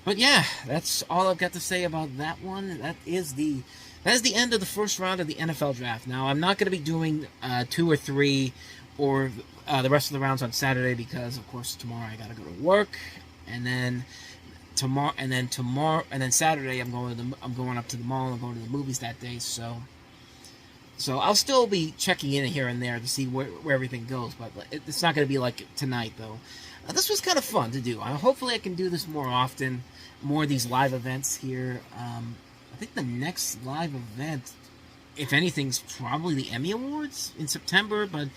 But yeah, that's all I've got to say about that one. That is the end of the first round of the NFL draft. Now, I'm not going to be doing 2 or 3 or the rest of the rounds on Saturday, because of course tomorrow I got to go to work, and then Saturday I'm going up to the mall and going to the movies that day. So I'll still be checking in here and there to see where everything goes, but it's not going to be like tonight though. This was kind of fun to do. Hopefully I can do this more often, more of these live events here. I think the next live event, if anything, is probably the Emmy Awards in September, but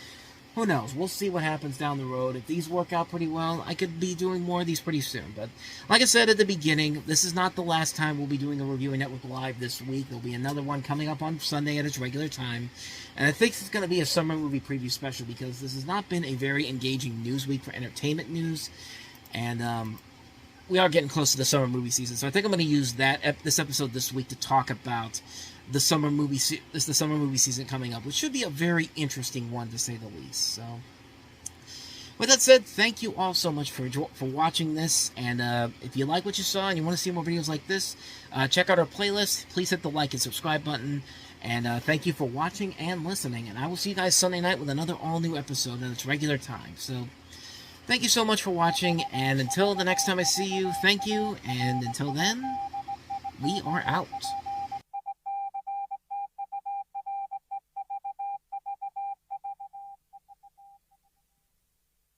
who knows? We'll see what happens down the road. If these work out pretty well, I could be doing more of these pretty soon. But like I said at the beginning, this is not the last time we'll be doing a Reviewing Network Live this week. There'll be another one coming up on Sunday at its regular time. And I think it's going to be a summer movie preview special, because this has not been a very engaging news week for entertainment news. And we are getting close to the summer movie season. So I think I'm going to use this episode this week to talk about the summer movie season coming up, which should be a very interesting one to say the least. So, with that said, thank you all so much for watching this. And if you like what you saw and you want to see more videos like this, check out our playlist. Please hit the like and subscribe button. And thank you for watching and listening. And I will see you guys Sunday night with another all-new episode at its regular time. So, thank you so much for watching. And until the next time I see you, thank you. And until then, we are out.